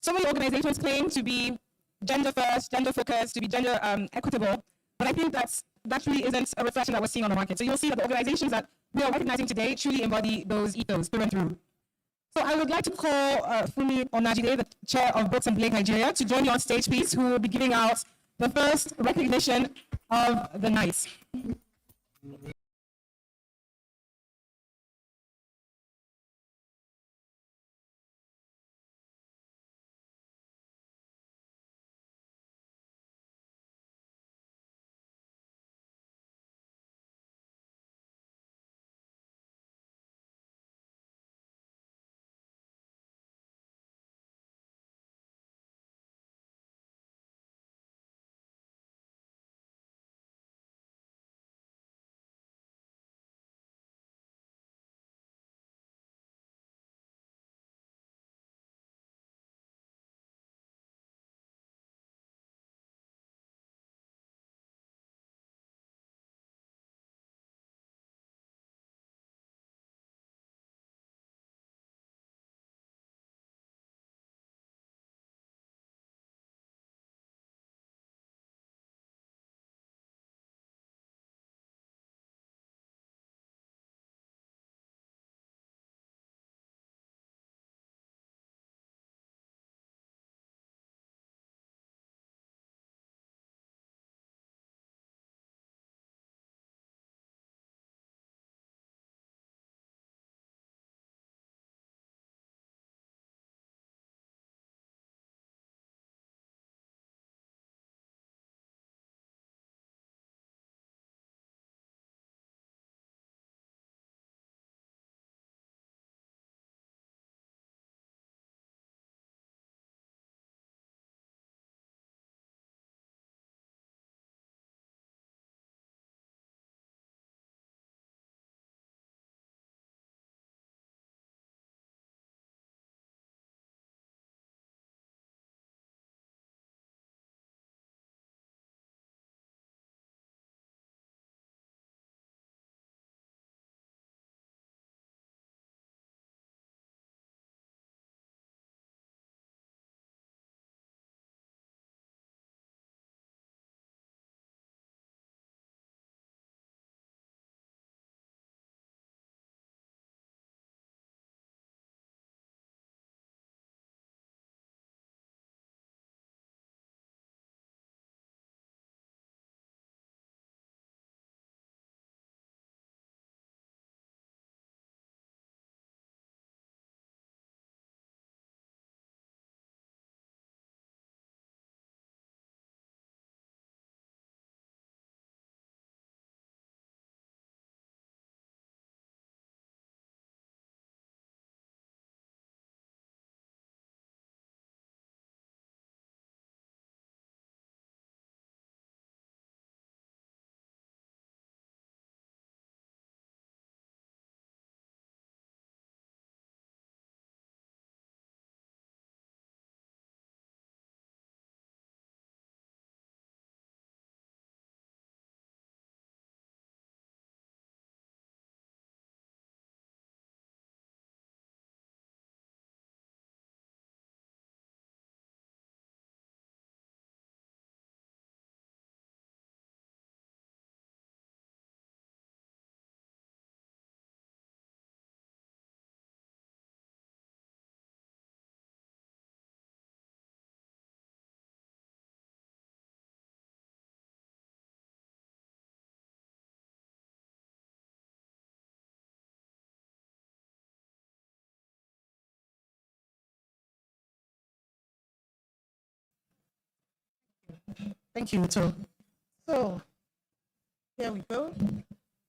So many organizations claim to be gender first, gender focused, to be gender equitable, but I think that really isn't a reflection that we're seeing on the market. So you'll see that the organizations that we are recognizing today truly embody those ethos through and through. So I would like to call Fumi Onajide, the chair of Brooks and Blake Nigeria, to join me on stage, please, who will be giving out the first recognition of the night. Thank you, Uto. So, here we go.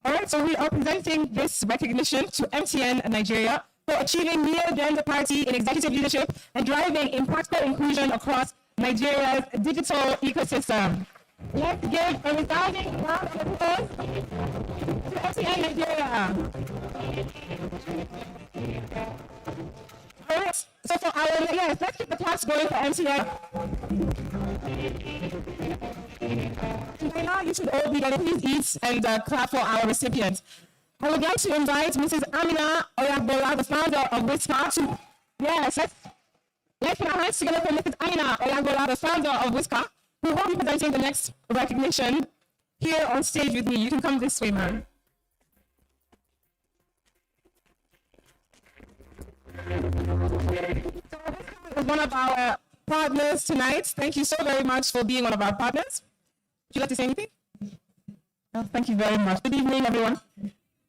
All right, so we are presenting this recognition to MTN Nigeria for achieving near gender parity in executive leadership and driving impactful inclusion across Nigeria's digital ecosystem. Let's give a resounding round of applause to MTN Nigeria. All right, so for our, yes, let's keep the claps going for MTN. And by now, you should all be getting please eat and clap for our recipients. I would like to invite Mrs. Amina Oyagbola, the founder of Whisker, to, yes, let's put our hands together for Mrs. Amina Oyagbola, the founder of Whisker, who will be presenting the next recognition here on stage with me. You can come this way, ma'am. So, one of our partners tonight. Thank you so very much for being one of our partners. Would you like to say anything? Oh, thank you very much. Good evening, everyone.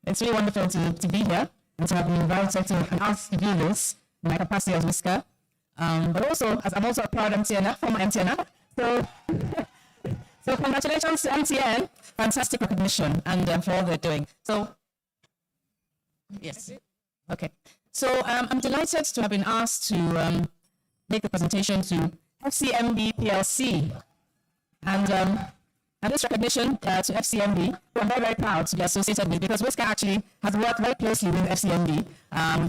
It's really wonderful to be here and to have been invited to an art to do this in my capacity as Whisker. But also, as I'm also a proud MTNer, former MTNer. So congratulations to MTN. Fantastic recognition and for all they're doing. So, yes. Okay. So I'm delighted to have been asked to make the presentation to FCMB PLC. And this recognition to FCMB, who I'm very, very proud to be associated with, because Whisker actually has worked very closely with FCMB,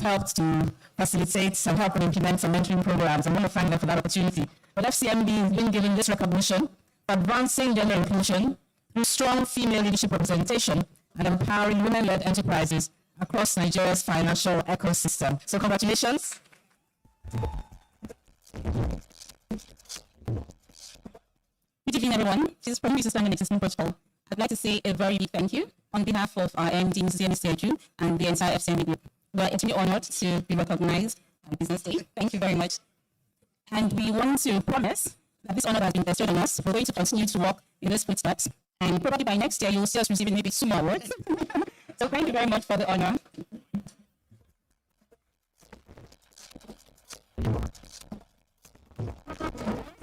helped to facilitate and help and implement some mentoring programs. I'm going to thank them for that opportunity. But FCMB has been given this recognition for advancing gender inclusion through strong female leadership representation and empowering women-led enterprises across Nigeria's financial ecosystem. So congratulations. Good evening, everyone. This is from Mrs. Simon Existing Protocol. I'd like to say a very big thank you on behalf of our MD, Mrs. Yemi and the entire FCMB group. We are extremely honored to be recognized on Business Day. Thank you very much. And we want to promise that this honor has been bestowed on us. We're going to continue to walk in those footsteps. And probably by next year, you'll see us receiving maybe 2 more awards. So thank you very much for the honor.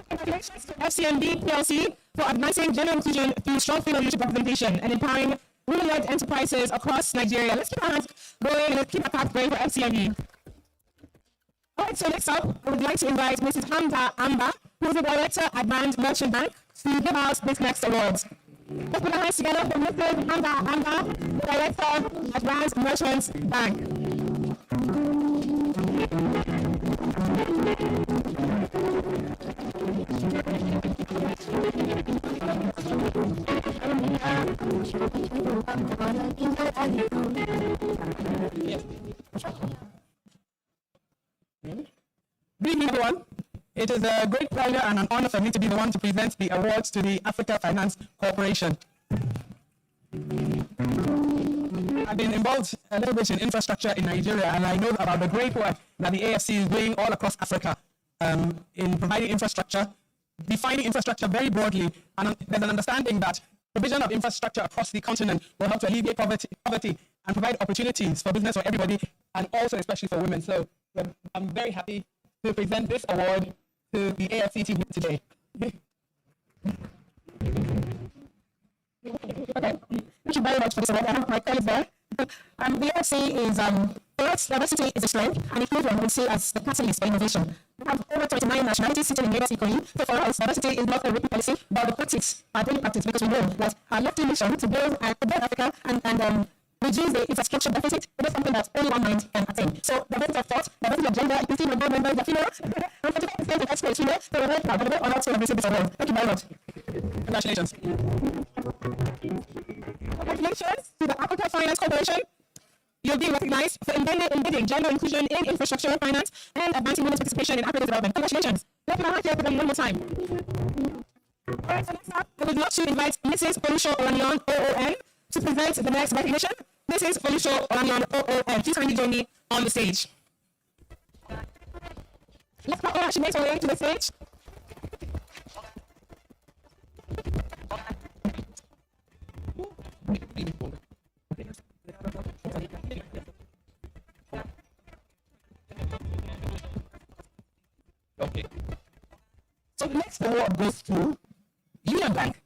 Congratulations to FCMB PLC for advancing gender inclusion through strong female leadership representation and empowering women-led enterprises across Nigeria. Let's keep our hands going and let's keep our path going for FCMB. All right, so next up, I would like to invite Mrs. Hamda Amba, who is the Director at Band Merchant Bank, to give out this next award. Let's put our hands together for Mrs. Hamda Amba, the Director at Band Merchant Bank. Good evening, everyone. It is a great pleasure and an honor for me to be the one to present the awards to the Africa Finance Corporation. I've been involved a little bit in infrastructure in Nigeria, and I know about the great work that the AFC is doing all across Africa in providing infrastructure, defining infrastructure very broadly, and there's an understanding that provision of infrastructure across the continent will help to alleviate poverty and provide opportunities for business for everybody, and also especially for women. So I'm very happy to present this award to the AFC team today. Okay, thank you very much for this award. I have my colleagues there. The AFC is, for us, diversity is a strength, and inclusion we see as the catalyst for innovation. We have over 29 nationalities sitting in Lagos Ikoyi. So for us, diversity is not a written policy, but the practice, our daily practice, because we know that our lofty mission to build Africa and reduce the infrastructure deficit is something that only one mind can attain. So diversity of thought, diversity of gender, equity, my board members are female, and 45% of experts female, so we're very proud, we're very honored to have received this award. Thank you very much. Congratulations. Congratulations to the Africa Finance Corporation. You're being recognized for embedding gender inclusion in infrastructure finance and advancing women's participation in African development. Congratulations. Let's put our hands here for them one more time. All right, so next up, I would love to invite Mrs. Folusho Olaniyan, OON, to present the next recognition. Mrs. Folusho Olaniyan, OON. Please kindly join me on the stage. Let's put her, she makes her way to the stage. Okay. So the next award goes to Union Bank.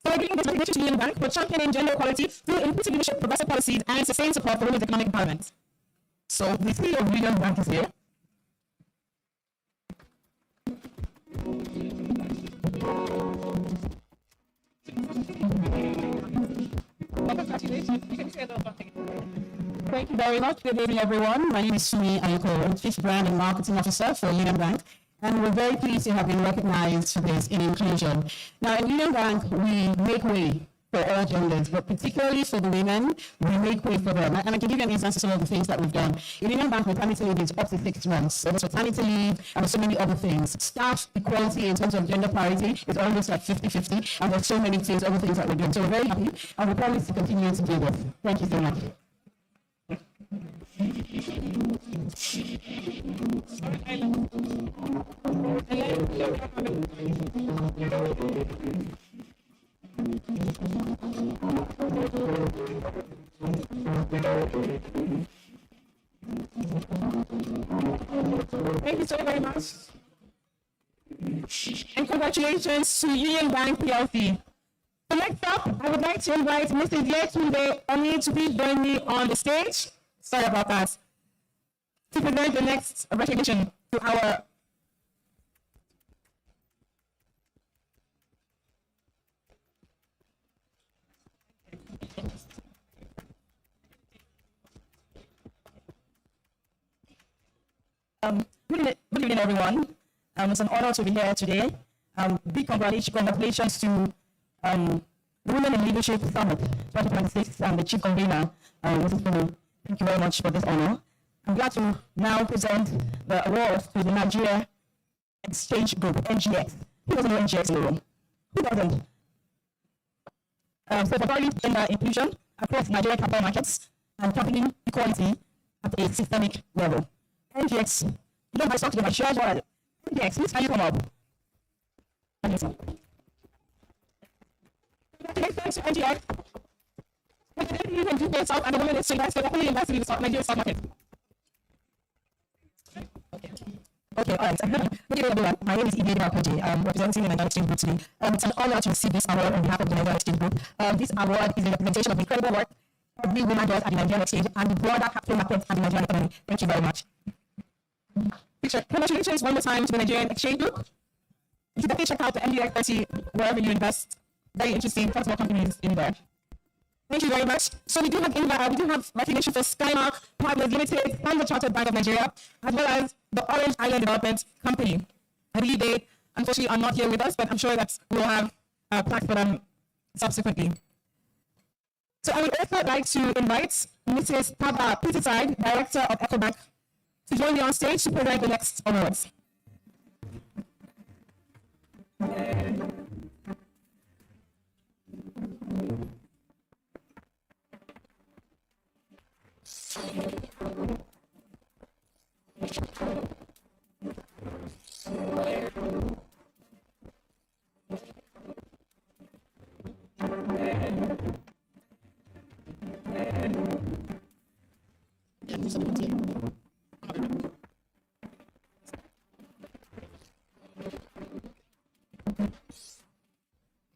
So we're giving this recognition to Union Bank for championing gender equality through inclusive leadership, progressive policies, and sustained support for women's economic empowerment. So the CEO of Union Bank is here. Thank you very much. Good evening, everyone. My name is Sumi Ayoko, Chief Brand and Marketing Officer for Union Bank. And we're very pleased to have been recognized for this in inclusion. Now, at Union Bank, we make way for all genders, but particularly for the women, we make way for them. And I can give you an instance of some of the things that we've done. In Union Bank, maternity leave is up to 6 months. So there's maternity leave and so many other things. Staff equality in terms of gender parity is almost like 50-50, and there's so many things, other things that we're doing. So we're very happy, and we promise to continue to do this. Thank you so much. Thank you so very much. And congratulations to Union Bank PLC. So next up, I would like to invite Mrs. Yetunde Oni to please join me on the stage. Sorry about that. To present the next recognition to our good evening, everyone. It's an honor to be here today. Big congratulations to the Women in Leadership Summit 2026 and the Chief Convener, Mrs. Fumi. Thank you very much for this honor. I'm glad to now present the award to the Nigeria Exchange Group, NGX. Who doesn't know NGX in the room? Who doesn't? So for early gender inclusion across Nigerian capital markets and championing equality at a systemic level. NGX, you don't have to talk to them, share what? NGX, please can you come up? Congratulations to NGX. What you can do for yourself and the women in Sri Lanka, definitely invest in the Nigerian stock market. Okay, all right. Good evening, everyone. My name is Ibe Bakoji. I'm representing the Nigerian Exchange Group today. It's an honor to receive this award on behalf of the Nigerian Exchange Group. This award is a representation of the incredible work every woman does at the Nigerian Exchange and the broader capital markets and the Nigerian economy. Thank you very much. Congratulations one more time to the Nigerian Exchange Group. You should definitely check out the NDX 30 wherever you invest. Very interesting, lots more companies in there. Thank you very much. So we do have recognition for Skymark Partners Limited and the Chartered Bank of Nigeria, as well as the Orange Island Development Company. I believe they unfortunately are not here with us, but I'm sure that we'll have plaques for them subsequently. So I would also like to invite Mrs. Taba Pittiside, Director of EcoBank, to join me on stage to present the next awards.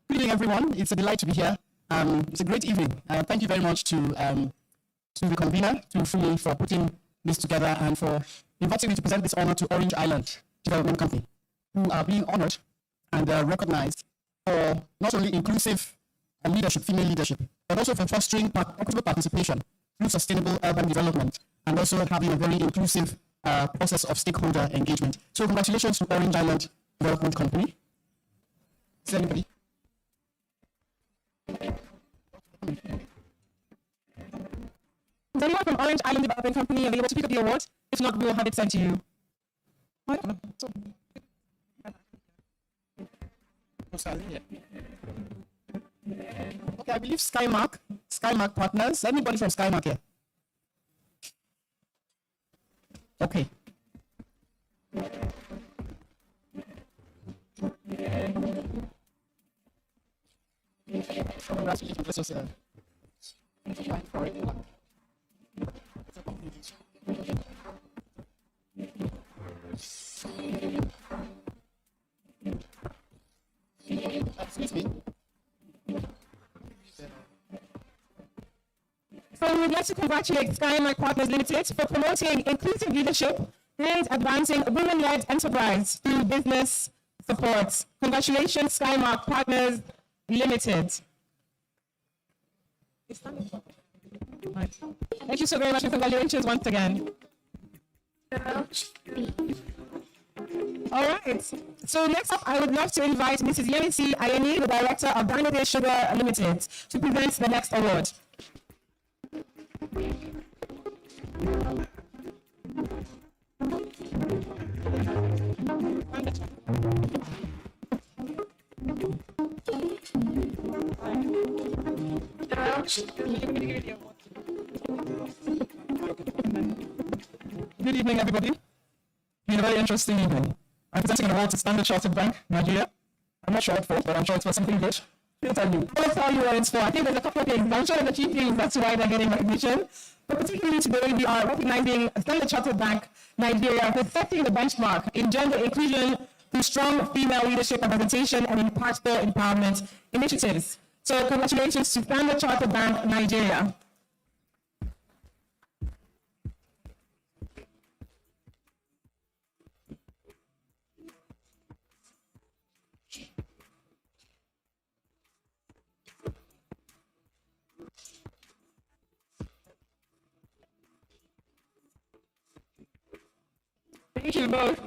Good evening, everyone. It's a delight to be here. It's a great evening. Thank you very much to the convener, to Fumi, for putting this together and for inviting me to present this honor to Orange Island Development Company, who are being honored and recognized for not only inclusive leadership, female leadership, but also for fostering equitable participation through sustainable urban development and also having a very inclusive process of stakeholder engagement. So congratulations to Orange Island Development Company. Is there anybody? Is anyone from Orange Island Development Company available to pick up the award? If not, we will have it sent to you. Okay, I believe Skymark Partners. Anybody from Skymark here? Okay. Congratulations. Let's just try for it. Excuse me. So we would like to congratulate Skymark Partners Limited for promoting inclusive leadership and advancing women-led enterprise through business support. Congratulations, Skymark Partners Limited. Thank you so very much, and congratulations once again. All right. So next up, I would love to invite Mrs. Yemisi Ayeni, the director of Bangladesh Sugar Limited, to present the next award. Good evening, everybody. It's been a very interesting evening. I'm presenting an award to Standard Chartered Bank, Nigeria. I'm not sure what for, but I'm sure it's for something good. He'll tell you. I'll tell you what it's for. I think there's a couple of things. I'm sure there's a few things that's why they're getting recognition. But particularly today, we are recognizing Standard Chartered Bank, Nigeria, for setting the benchmark in gender inclusion through strong female leadership representation and impactful empowerment initiatives. So congratulations to Standard Chartered Bank, Nigeria. Thank you both.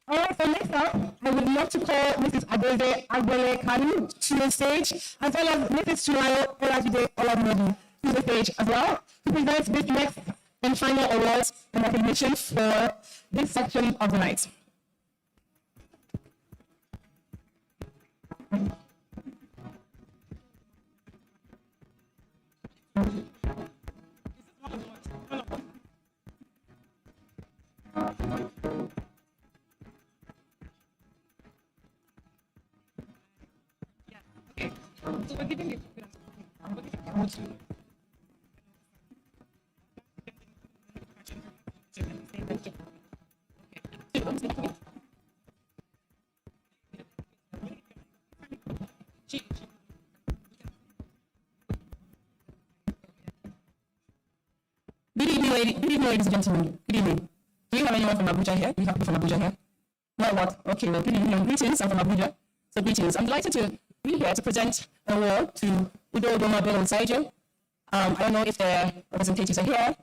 All right, so next up, I would love to call Mrs. Adeze Agbole Kanu to the stage, as well as Mrs. Tulayo Olajide Olabimodu to the stage as well, to present this next and final awards and recognition for this section of the night. Good evening, ladies and gentlemen. Good evening. Do you have anyone from Abuja here? Do you have people from Abuja here? No, what? Okay, well, good evening. Greetings. I'm from Abuja. So, greetings. I'm delighted to be here to present an award to Udo Doma Bello Saijo. I don't know if the representatives are here.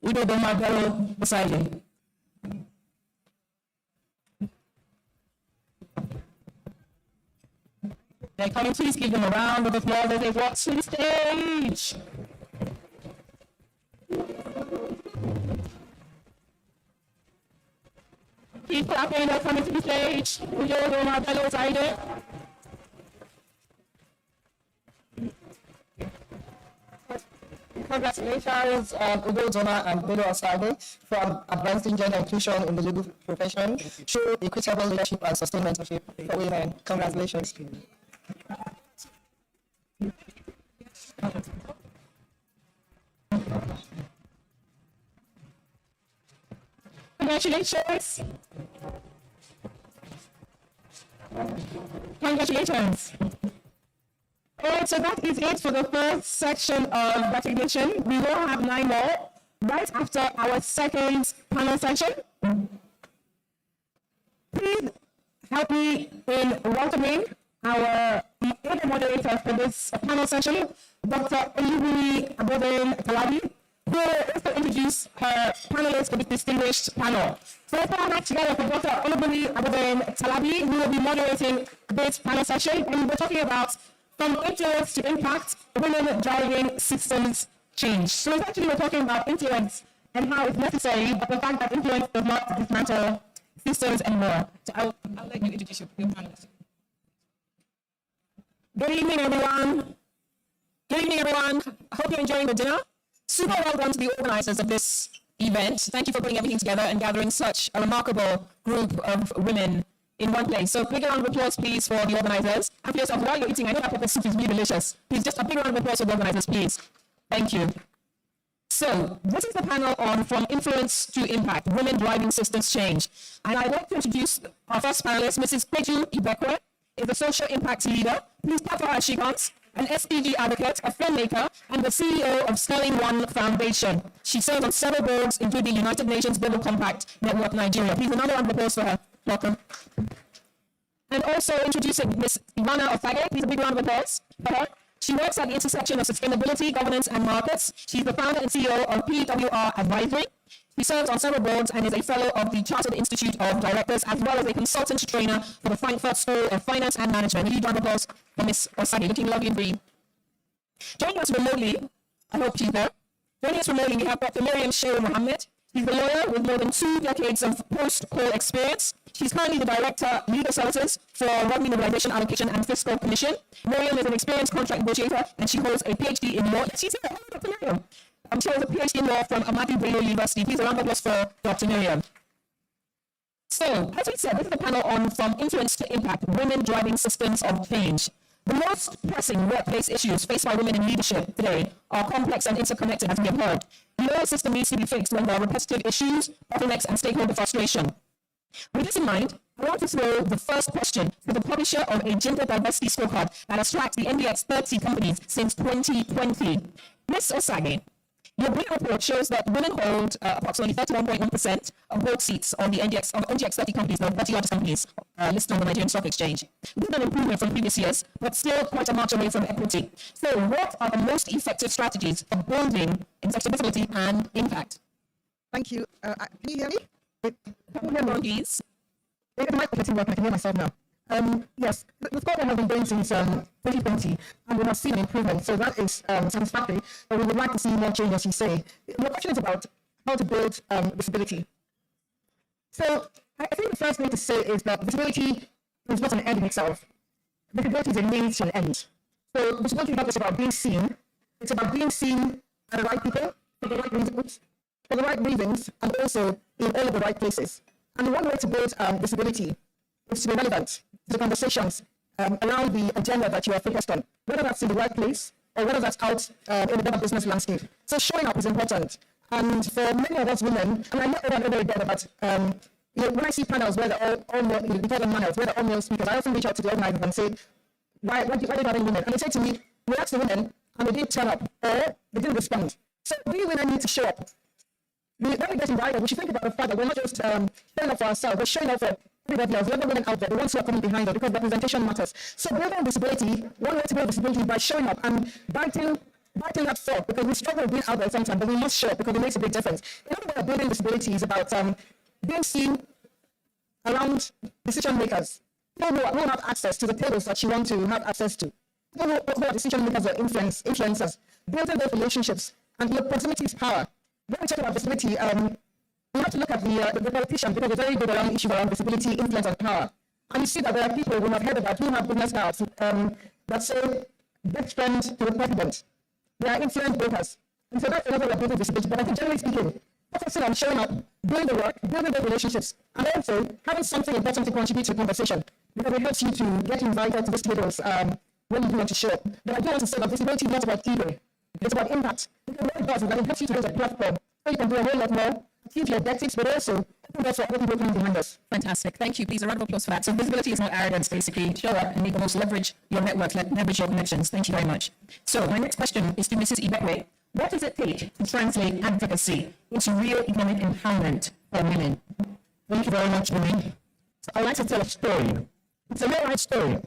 Udo Doma Bello Saijo. They're coming. Please give them a round of applause as they walk to the stage. Keep clapping, they're coming to the stage. Udo Doma Bello Saijo. Congratulations, Udo Doma and Bello Saijo for advancing gender inclusion in the legal profession through equitable leadership and sustained mentorship for women. Congratulations. Congratulations. Congratulations. All right, so that is it for the first section of recognition. We will have 9 more right after our second panel session. Please help me in welcoming our moderator for this panel session, Dr. Olubumi Aboden Talabi, who will also introduce her panelists for this distinguished panel. So let's all work together for Dr. Olubumi Aboden Talabi, who will be moderating this panel session, and we're talking about from influence to impact, women driving systems change. So essentially we're talking about influence and how it's necessary, but the fact that influence does not dismantle systems anymore. So I'll let you introduce your panelists. Good evening, everyone. Good evening, everyone. I hope you're enjoying the dinner. Super well done to the organizers of this event. Thank you for putting everything together and gathering such a remarkable group of women in one place. So big round of applause, please, for the organizers. And for yourself, while you're eating, I know that pepper soup is really delicious. Please, just a big round of applause for the organizers, please. Thank you. So this is the panel on From Influence to Impact, Women Driving Systems Change. And I'd like to introduce our first panelist, Mrs. Peju Ibekwe, is a social impact leader. Please clap for her as she comes. An SDG advocate, a filmmaker, and the CEO of Sterling One Foundation. She serves on several boards, including United Nations Global Compact Network Nigeria. Please, another round of applause for her. Welcome. And also introducing Ms. Ivana Ofage. Please, a big round of applause for her. She works at the intersection of sustainability, governance, and markets. She's the founder and CEO of PWR Advisory. She serves on several boards and is a fellow of the Chartered Institute of Directors, as well as a consultant trainer for the Frankfurt School of Finance and Management. A huge round of applause for Ms. Osage, looking lovely and green. Joining us remotely, I hope she's there. Joining us remotely, we have Dr. Miriam Shehu Mohammed. She's a lawyer with more than 2 decades of post-call experience. She's currently the Director, Legal Services for Revenue Mobilization, Allocation, and Fiscal Commission. Miriam is an experienced contract negotiator, and she holds a PhD in law. She's here. Oh, Dr. Miriam. She holds a PhD in law from Ahmadu Bello University. Please, a round of applause for Dr. Miriam. So, as we said, this is a panel on From Influence to Impact, Women Driving Systems of Change. The most pressing workplace issues faced by women in leadership today are complex and interconnected, as we have heard. The whole system needs to be fixed when there are repetitive issues, bottlenecks, and stakeholder frustration. With this in mind, I want to throw the first question to the publisher of a gender diversity scorecard that has tracked the NDX 30 companies since 2020. Ms. Osage, your brief report shows that women hold approximately 31.1% of board seats on the NDX 30 companies, the 30 largest companies listed on the Nigerian Stock Exchange. This is an improvement from previous years, but still quite a march away from equity. So what are the most effective strategies for building executive visibility and impact? Thank you. Can you hear me? Please. It might be working. I can hear myself now. Yes, the scorecard has been going since 2020, and we have seen an improvement. So that is satisfactory. But we would like to see more change, as you say. The question is about how to build visibility. So I think the first thing to say is that visibility is not an end in itself. Visibility is a means to an end. So visibility is not just about being seen. It's about being seen by the right people, for the right reasons, and also in all of the right places. And one way to build visibility is to be relevant to the conversations around the agenda that you are focused on, whether that's in the workplace or whether that's out in the better business landscape. So showing up is important. And for many of us women, and I know over and over again about, when I see panels where they're all male, we call them panels, where they're all male speakers, I often reach out to the organizers and say, why are you having women? And they say to me, we asked the women and they didn't turn up or they didn't respond. So we women need to show up. When we get invited, we should think about the fact that we're not just showing up for ourselves, we're showing up for everybody else, the other women out there, the ones who are coming behind us, because representation matters. So building visibility, one way to build visibility is by showing up and biting that fork, because we struggle with being out there sometimes, but we must show up because it makes a big difference. Another way of building visibility is about being seen around decision makers. People who have access to the tables that you want to have access to. People who are decision makers or influencers. Building those relationships, and your proximity is power. When we talk about visibility, we have to look at the politicians, because they're very good around issues around visibility, influence, and power. And you see that there are people who have heard about, who have business cards that say, best friend to the president. They are influence brokers. And so that's another way of building visibility. But I think generally speaking, focusing on showing up, doing the work, building the relationships, and also having something important to contribute to the conversation, because it helps you to get invited to these tables when you do want to show up. But I do want to say that visibility is not about ego. It's about impact. Because what it does is that it helps you to build a platform so you can do a whole lot more, achieve your objectives, but also that's what people coming behind us. Fantastic. Thank you. Please, a round of applause for that. So visibility is not arrogance, basically. Show up and make the most, leverage your network, leverage your connections. Thank you very much. So my next question is to Mrs. Ibekwe. What does it take to translate advocacy into real economic empowerment for women? Thank you very much, Mimi. So I'd like to tell a story. It's a real life story.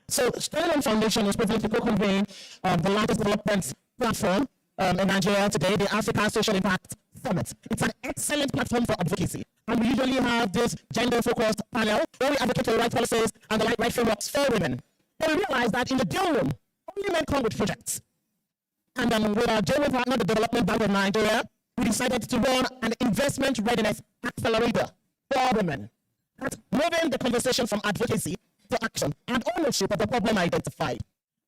So Sterling Foundation was privileged to co-convene the largest development platform in Nigeria today, the Africa Social Impact Summit. It's an excellent platform for advocacy. And we usually have this gender-focused panel where we advocate for the right policies and the right frameworks for women. But we realized that in the deal room, only men come with projects. And with our general partner, the Development Bank of Nigeria, we decided to run an investment readiness accelerator for women. That's moving the conversation from advocacy to action and ownership of the problem identified.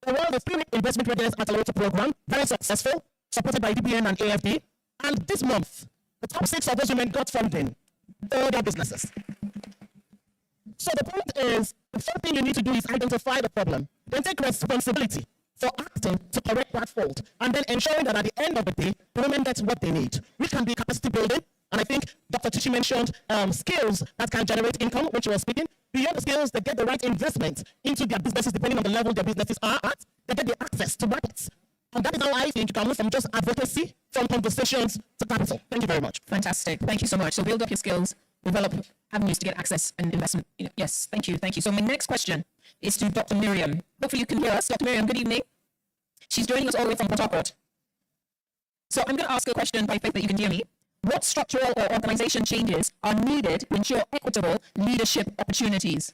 The World Spirit Investment Readiness Accelerator Program, very successful, supported by DBN and AFD. And this month, the top 6 of those women got funding for their businesses. So the point is, the first thing you need to do is identify the problem, then take responsibility for acting to correct that fault, and then ensuring that at the end of the day, the women get what they need, which can be capacity building. And I think Dr. Tucci mentioned skills that can generate income, which we were speaking. Beyond the skills, they get the right investment into their businesses, depending on the level their businesses are at. They get the access to markets. And that is how I think you can move from just advocacy, from conversations to capital. Thank you very much. Fantastic. Thank you so much. So build up your skills, develop avenues to get access and investment. Yes, thank you. Thank you. So my next question is to Dr. Miriam. Hopefully you can hear us. Dr. Miriam, good evening. She's joining us all the way from Port Harcourt. So I'm going to ask a question by faith that you can hear me. What structural or organization changes are needed to ensure equitable leadership opportunities?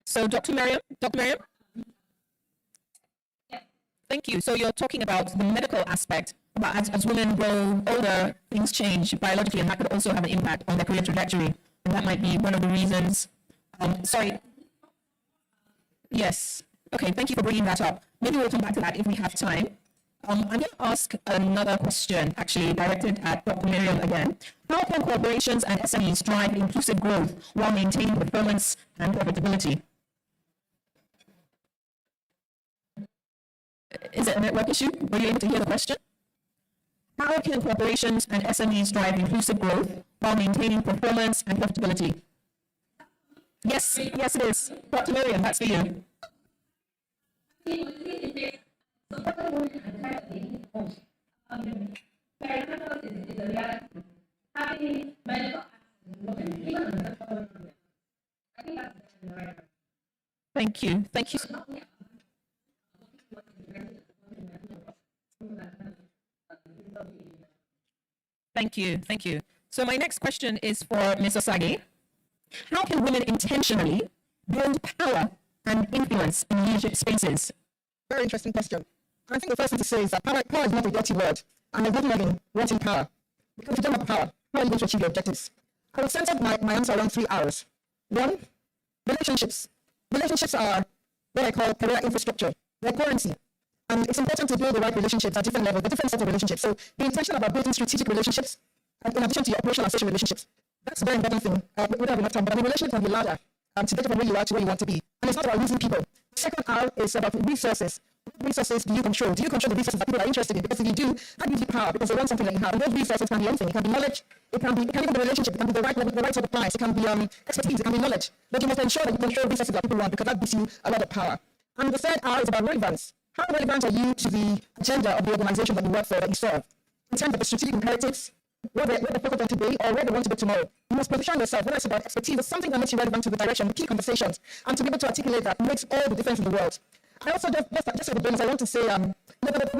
So Dr. Miriam, thank you. So you're talking about the medical aspect, but as women grow older, things change biologically, and that could also have an impact on their career trajectory. And that might be one of the reasons. Sorry. Yes. Okay, thank you for bringing that up. Maybe we'll come back to that if we have time. I'm going to ask another question, actually, directed at Dr. Miriam again. How can corporations and SMEs drive inclusive growth while maintaining performance and profitability? Is it a network issue? Were you able to hear the question? How can corporations and SMEs drive inclusive growth while maintaining performance and profitability? Yes, yes it is. Dr. Miriam, that's for you. Thank you. Thank you. Thank you. Thank you. So my next question is for Ms. Osage. How can women intentionally build power and influence in leadership spaces? Very interesting question. I think the first thing to say is that power is not a dirty word, and there's nothing like in wanting power. Because if you don't have power, how are you going to achieve your objectives? I would center my answer around 3 hours. 1, relationships. Relationships are what I call career infrastructure. They're currency. And it's important to build the right relationships at different levels, the different sets of relationships. So be intentional about building strategic relationships, in addition to your operational and social relationships. That's a very important thing. We don't have enough time, but the relationship can be ladder to get from where you are to where you want to be. And it's not about losing people. The second R is about resources. What resources do you control? Do you control the resources that people are interested in? Because if you do, that gives you power because they want something that you have. And those resources can be anything. It can be knowledge. It can even be a relationship. It can be the right sort of price. It can be expertise. It can be knowledge. But you must ensure that you control resources that people want because that gives you a lot of power. And the third R is about relevance. How relevant are you to the agenda of the organization that you work for, that you serve? In terms of the strategic imperatives, where they're focused on today or where they want to go tomorrow. You must position yourself, whether it's about expertise or something that makes you relevant to the direction, the key conversations, and to be able to articulate that makes all the difference in the world. I also, just for the bonus, I want to say, the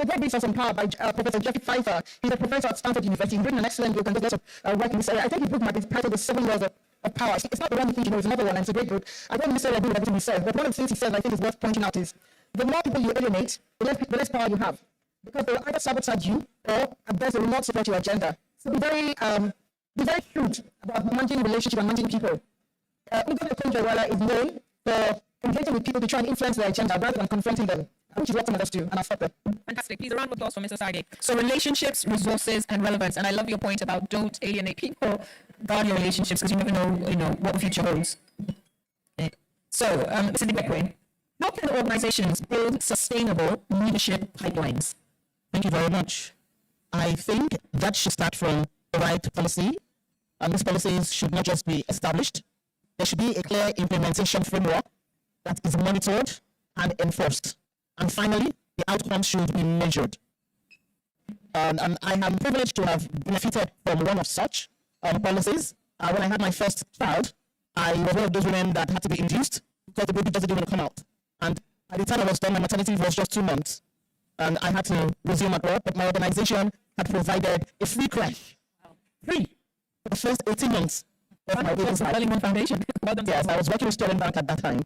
great resource on power by Professor Jeffrey Pfeiffer. He's a professor at Stanford University. He's written an excellent book and does lots of work in this area. I think his book might be titled The 7 Laws of of power. It's not the one you think you know, it's another one, and it's a great book. I don't necessarily agree with everything he says, but one of the things he says I think is worth pointing out is the more people you alienate, the less power you have. Because they will either sabotage you or at best they will not support your agenda. So be very shrewd about managing relationships and managing people. Ugo Okonjo-Iweala is known for engaging with people to try and influence their agenda rather than confronting them, which is what some of us do, and I'll stop there. Fantastic. Please, a round of applause for Mr. Sage. So relationships, resources, and relevance. And I love your point about don't alienate people, guard your relationships because you never know, what the future holds. Okay. So, Mr. Dibekwe, how can organizations build sustainable leadership pipelines? Thank you very much. I think that should start from the right policy, and these policies should not just be established. There should be a clear implementation framework that is monitored and enforced. And finally, the outcomes should be measured. And I am privileged to have benefited from one of such policies. When I had my first child, I was one of those women that had to be induced because the baby doesn't want to come out. And by the time I was done, my maternity was just 2 months. And I had to resume at work, but my organization had provided a free crash. Free for the first 18 months of my baby's life. Foundation. Yes, I was working with Sterling Bank at that time.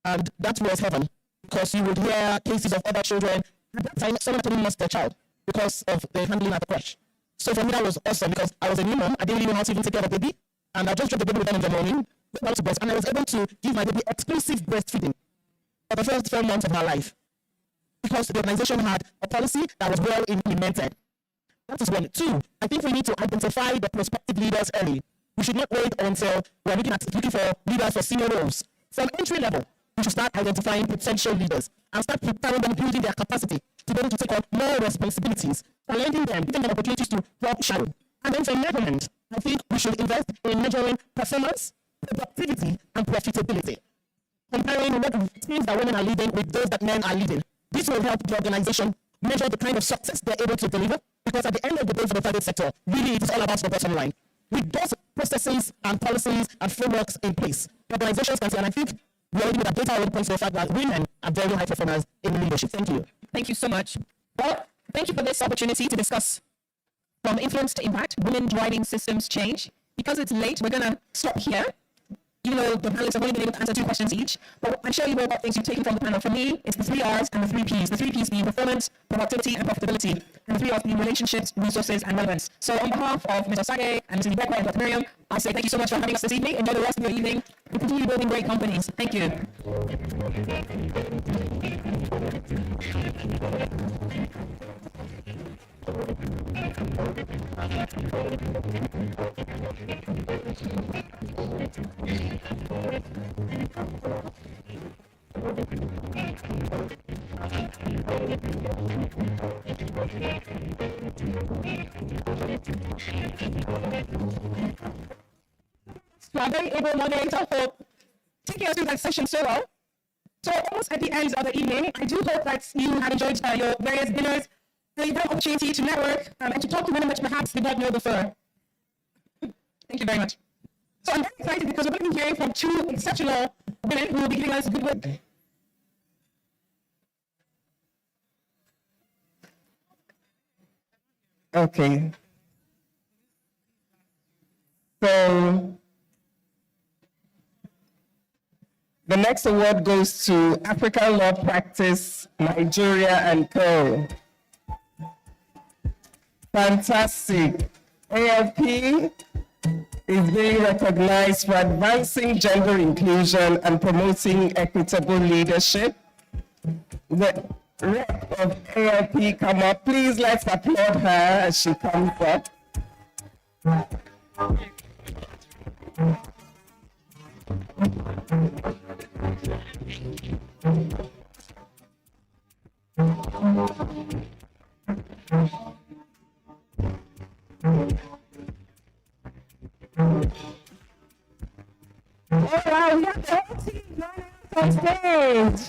And that was heaven, because you would hear cases of other children. At that time, someone actually lost their child because of the handling at the crash. So for me, that was awesome because I was a new mom. I didn't really know how to even take care of a baby. And I just dropped the baby with them in the morning, and I was able to give my baby exclusive breastfeeding for the first 12 months of her life, because the organization had a policy that was well implemented. That is one. Two, I think we need to identify the prospective leaders early. We should not wait until we're looking for leaders for senior roles. From entry level, we should start identifying potential leaders and start preparing them, building their capacity to be able to take on more responsibilities, challenging them, giving them opportunities to walk shadow. And then from measurement, I think we should invest in measuring performance, productivity, and profitability. Comparing what teams that women are leading with those that men are leading. This will help the organization measure the kind of success they're able to deliver, because at the end of the day for the private sector, really it is all about the bottom line. With those processes and policies and frameworks in place, the organizations can see, and I think we already have data already points to the fact that women are very high performers in leadership. Thank you. Thank you so much. Well, thank you for this opportunity to discuss from influence to impact, women driving systems change. Because it's late, we're going to stop here. Even though the panelists have only been able to answer 2 questions each, but I'm sure you know what things you've taken from the panel. For me, it's the 3 R's and the 3 P's. The 3 P's being performance, productivity, and profitability. And the 3 R's being relationships, resources, and relevance. So on behalf of Mr. Sage and Mr. Dibekwe and Dr. Miriam, I say thank you so much for having us this evening. Enjoy the rest of your evening. We continue building great companies. Thank you. You are very able moderator for taking us through that session so well. So almost at the end of the evening, I do hope that you have enjoyed your various dinners, that you've had an opportunity to network and to talk to women that you perhaps did not know before. Thank you very much. So I'm very excited because we're going to be hearing from 2 exceptional women who will be giving us good work. Okay. So the next award goes to African Law Practice, Nigeria and Co. Fantastic. ALP is being recognized for advancing gender inclusion and promoting equitable leadership. The rep of ALP come up. Please let's applaud her as she comes up. Oh wow, we have the whole team joining us on stage.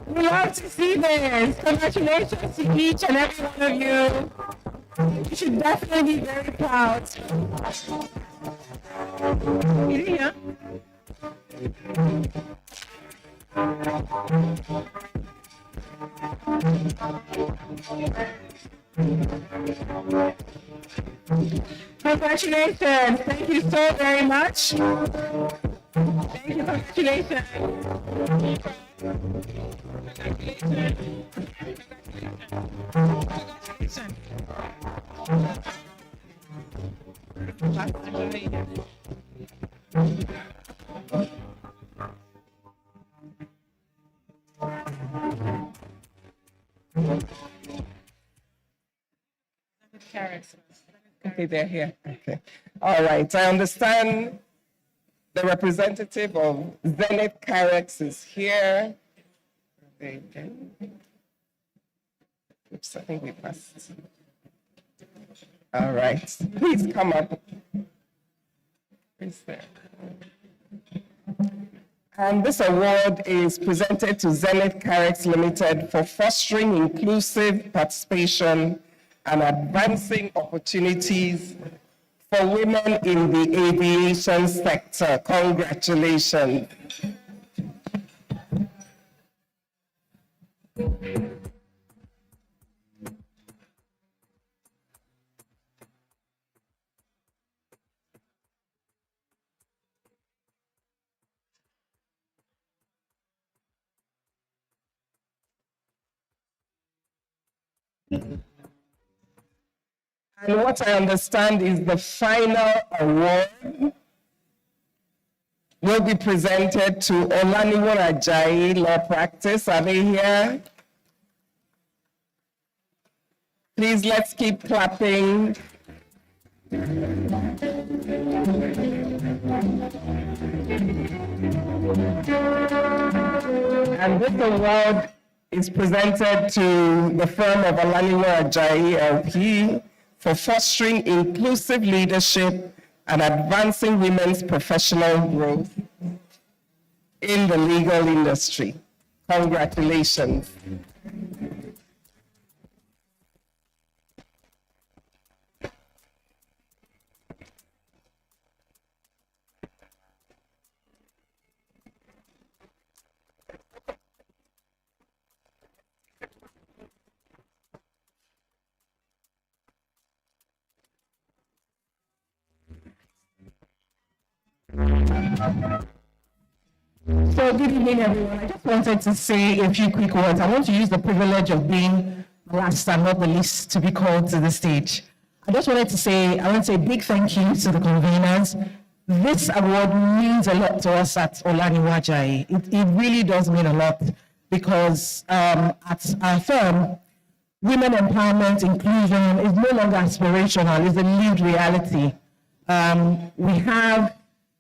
We love to see this. Congratulations to each and every one of you. You should definitely be very proud. Yeah. Congratulations. Thank you so very much. Thank you. Congratulations. Okay, they're here. Okay. All right. I understand the representative of Zenith Carex is here. Oops, I think we passed. All right. Please come up. Please there. And this award is presented to Zenith Carex Limited for fostering inclusive participation and advancing opportunities for women in the aviation sector. Congratulations. And what I understand is the final award will be presented to Olaniwo Ajayi Law Practice. Are they here? Please, let's keep clapping. And this award is presented to the firm of Olaniwo Ajayi LP for fostering inclusive leadership and advancing women's professional growth in the legal industry. Congratulations. So good evening, everyone. I just wanted to say a few quick words. I want to use the privilege of being last and not the least to be called to the stage. I just wanted to say, I want to say a big thank you to the conveners. This award means a lot to us at Olaniwo Ajayi. It really does mean a lot because at our firm, women empowerment, inclusion is no longer aspirational, it's a lived reality. We have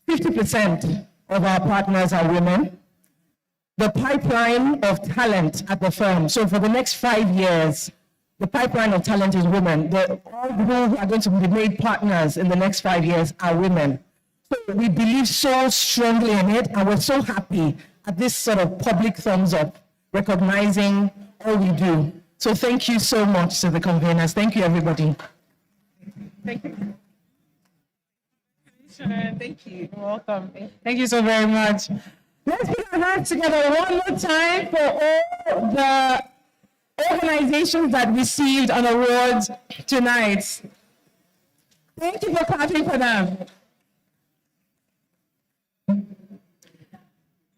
50% of our partners are women. The pipeline of talent at the firm, so for the next 5 years, the pipeline of talent is women. All who are going to be made partners in the next 5 years are women. So we believe so strongly in it, and we're so happy at this sort of public thumbs up, recognizing all we do. So thank you so much to the conveners. Thank you, everybody. Thank you. Thank you. You're welcome. Thank you so very much. Let's put our hands together one more time for all the organizations that received an award tonight. Thank you for clapping for them.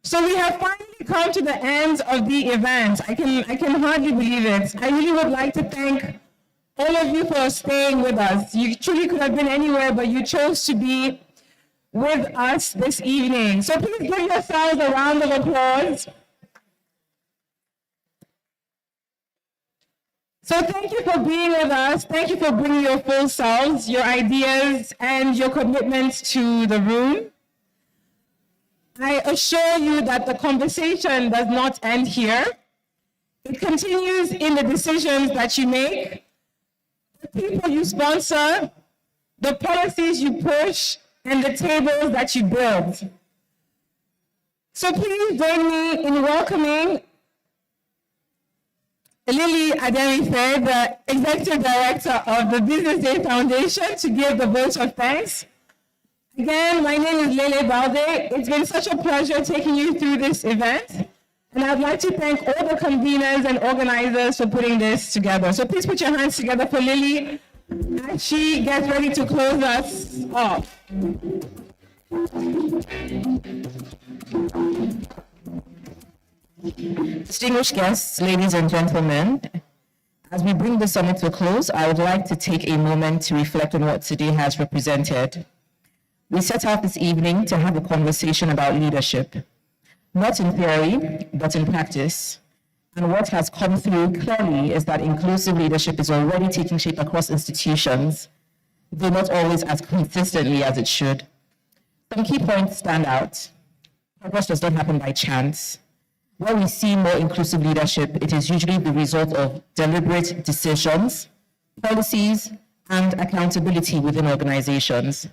So we have finally come to the end of the event. I can hardly believe it. I really would like to thank all of you for staying with us. You truly could have been anywhere, but you chose to be with us this evening. So please give yourselves a round of applause. So thank you for being with us. Thank you for bringing your full selves, your ideas, and your commitments to the room. I assure you that the conversation does not end here. It continues in the decisions that you make, the people you sponsor, the policies you push, and the tables that you build. So please join me in welcoming Lily Aderife, the Executive Director of the BusinessDay Foundation, to give the vote of thanks. Again, my name is Lele Balde. It's been such a pleasure taking you through this event. And I'd like to thank all the conveners and organizers for putting this together. So please put your hands together for Lily And she gets ready to close us off. Distinguished guests, ladies and gentlemen, as we bring the summit to a close, I would like to take a moment to reflect on what today has represented. We set out this evening to have a conversation about leadership, not in theory, but in practice. And what has come through clearly is that inclusive leadership is already taking shape across institutions, though not always as consistently as it should. Some key points stand out. Progress does not happen by chance. Where we see more inclusive leadership, it is usually the result of deliberate decisions, policies, and accountability within organizations.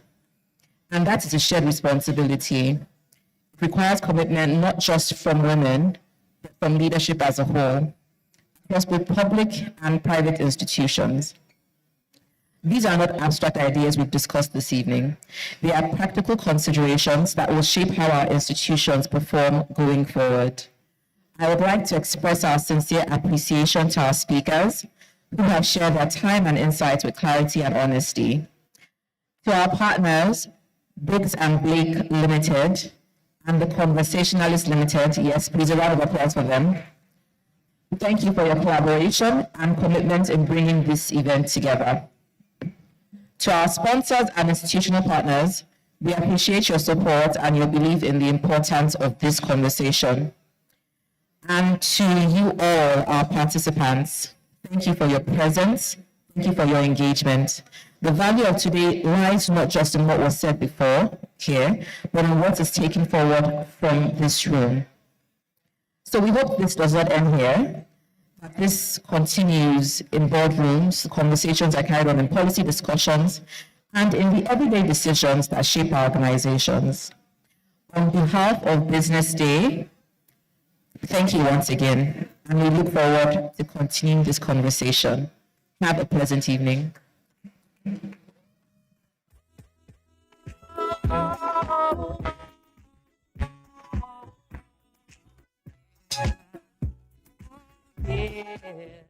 And that is a shared responsibility. It requires commitment not just from women, but from leadership as a whole, across both public and private institutions. These are not abstract ideas we've discussed this evening. They are practical considerations that will shape how our institutions perform going forward. I would like to express our sincere appreciation to our speakers who have shared their time and insights with clarity and honesty. To our partners, Briggs and Blake Limited and the Conversationalist Limited, yes, please a round of applause for them. Thank you for your collaboration and commitment in bringing this event together. To our sponsors and institutional partners, we appreciate your support and your belief in the importance of this conversation. And to you all, our participants, thank you for your presence, thank you for your engagement. The value of today lies not just in what was said before here, but in what is taken forward from this room. So we hope this does not end here, that this continues in boardrooms, conversations are carried on in policy discussions, and in the everyday decisions that shape our organizations. On behalf of Business Day, thank you once again, and we look forward to continuing this conversation. Have a pleasant evening. Yeah.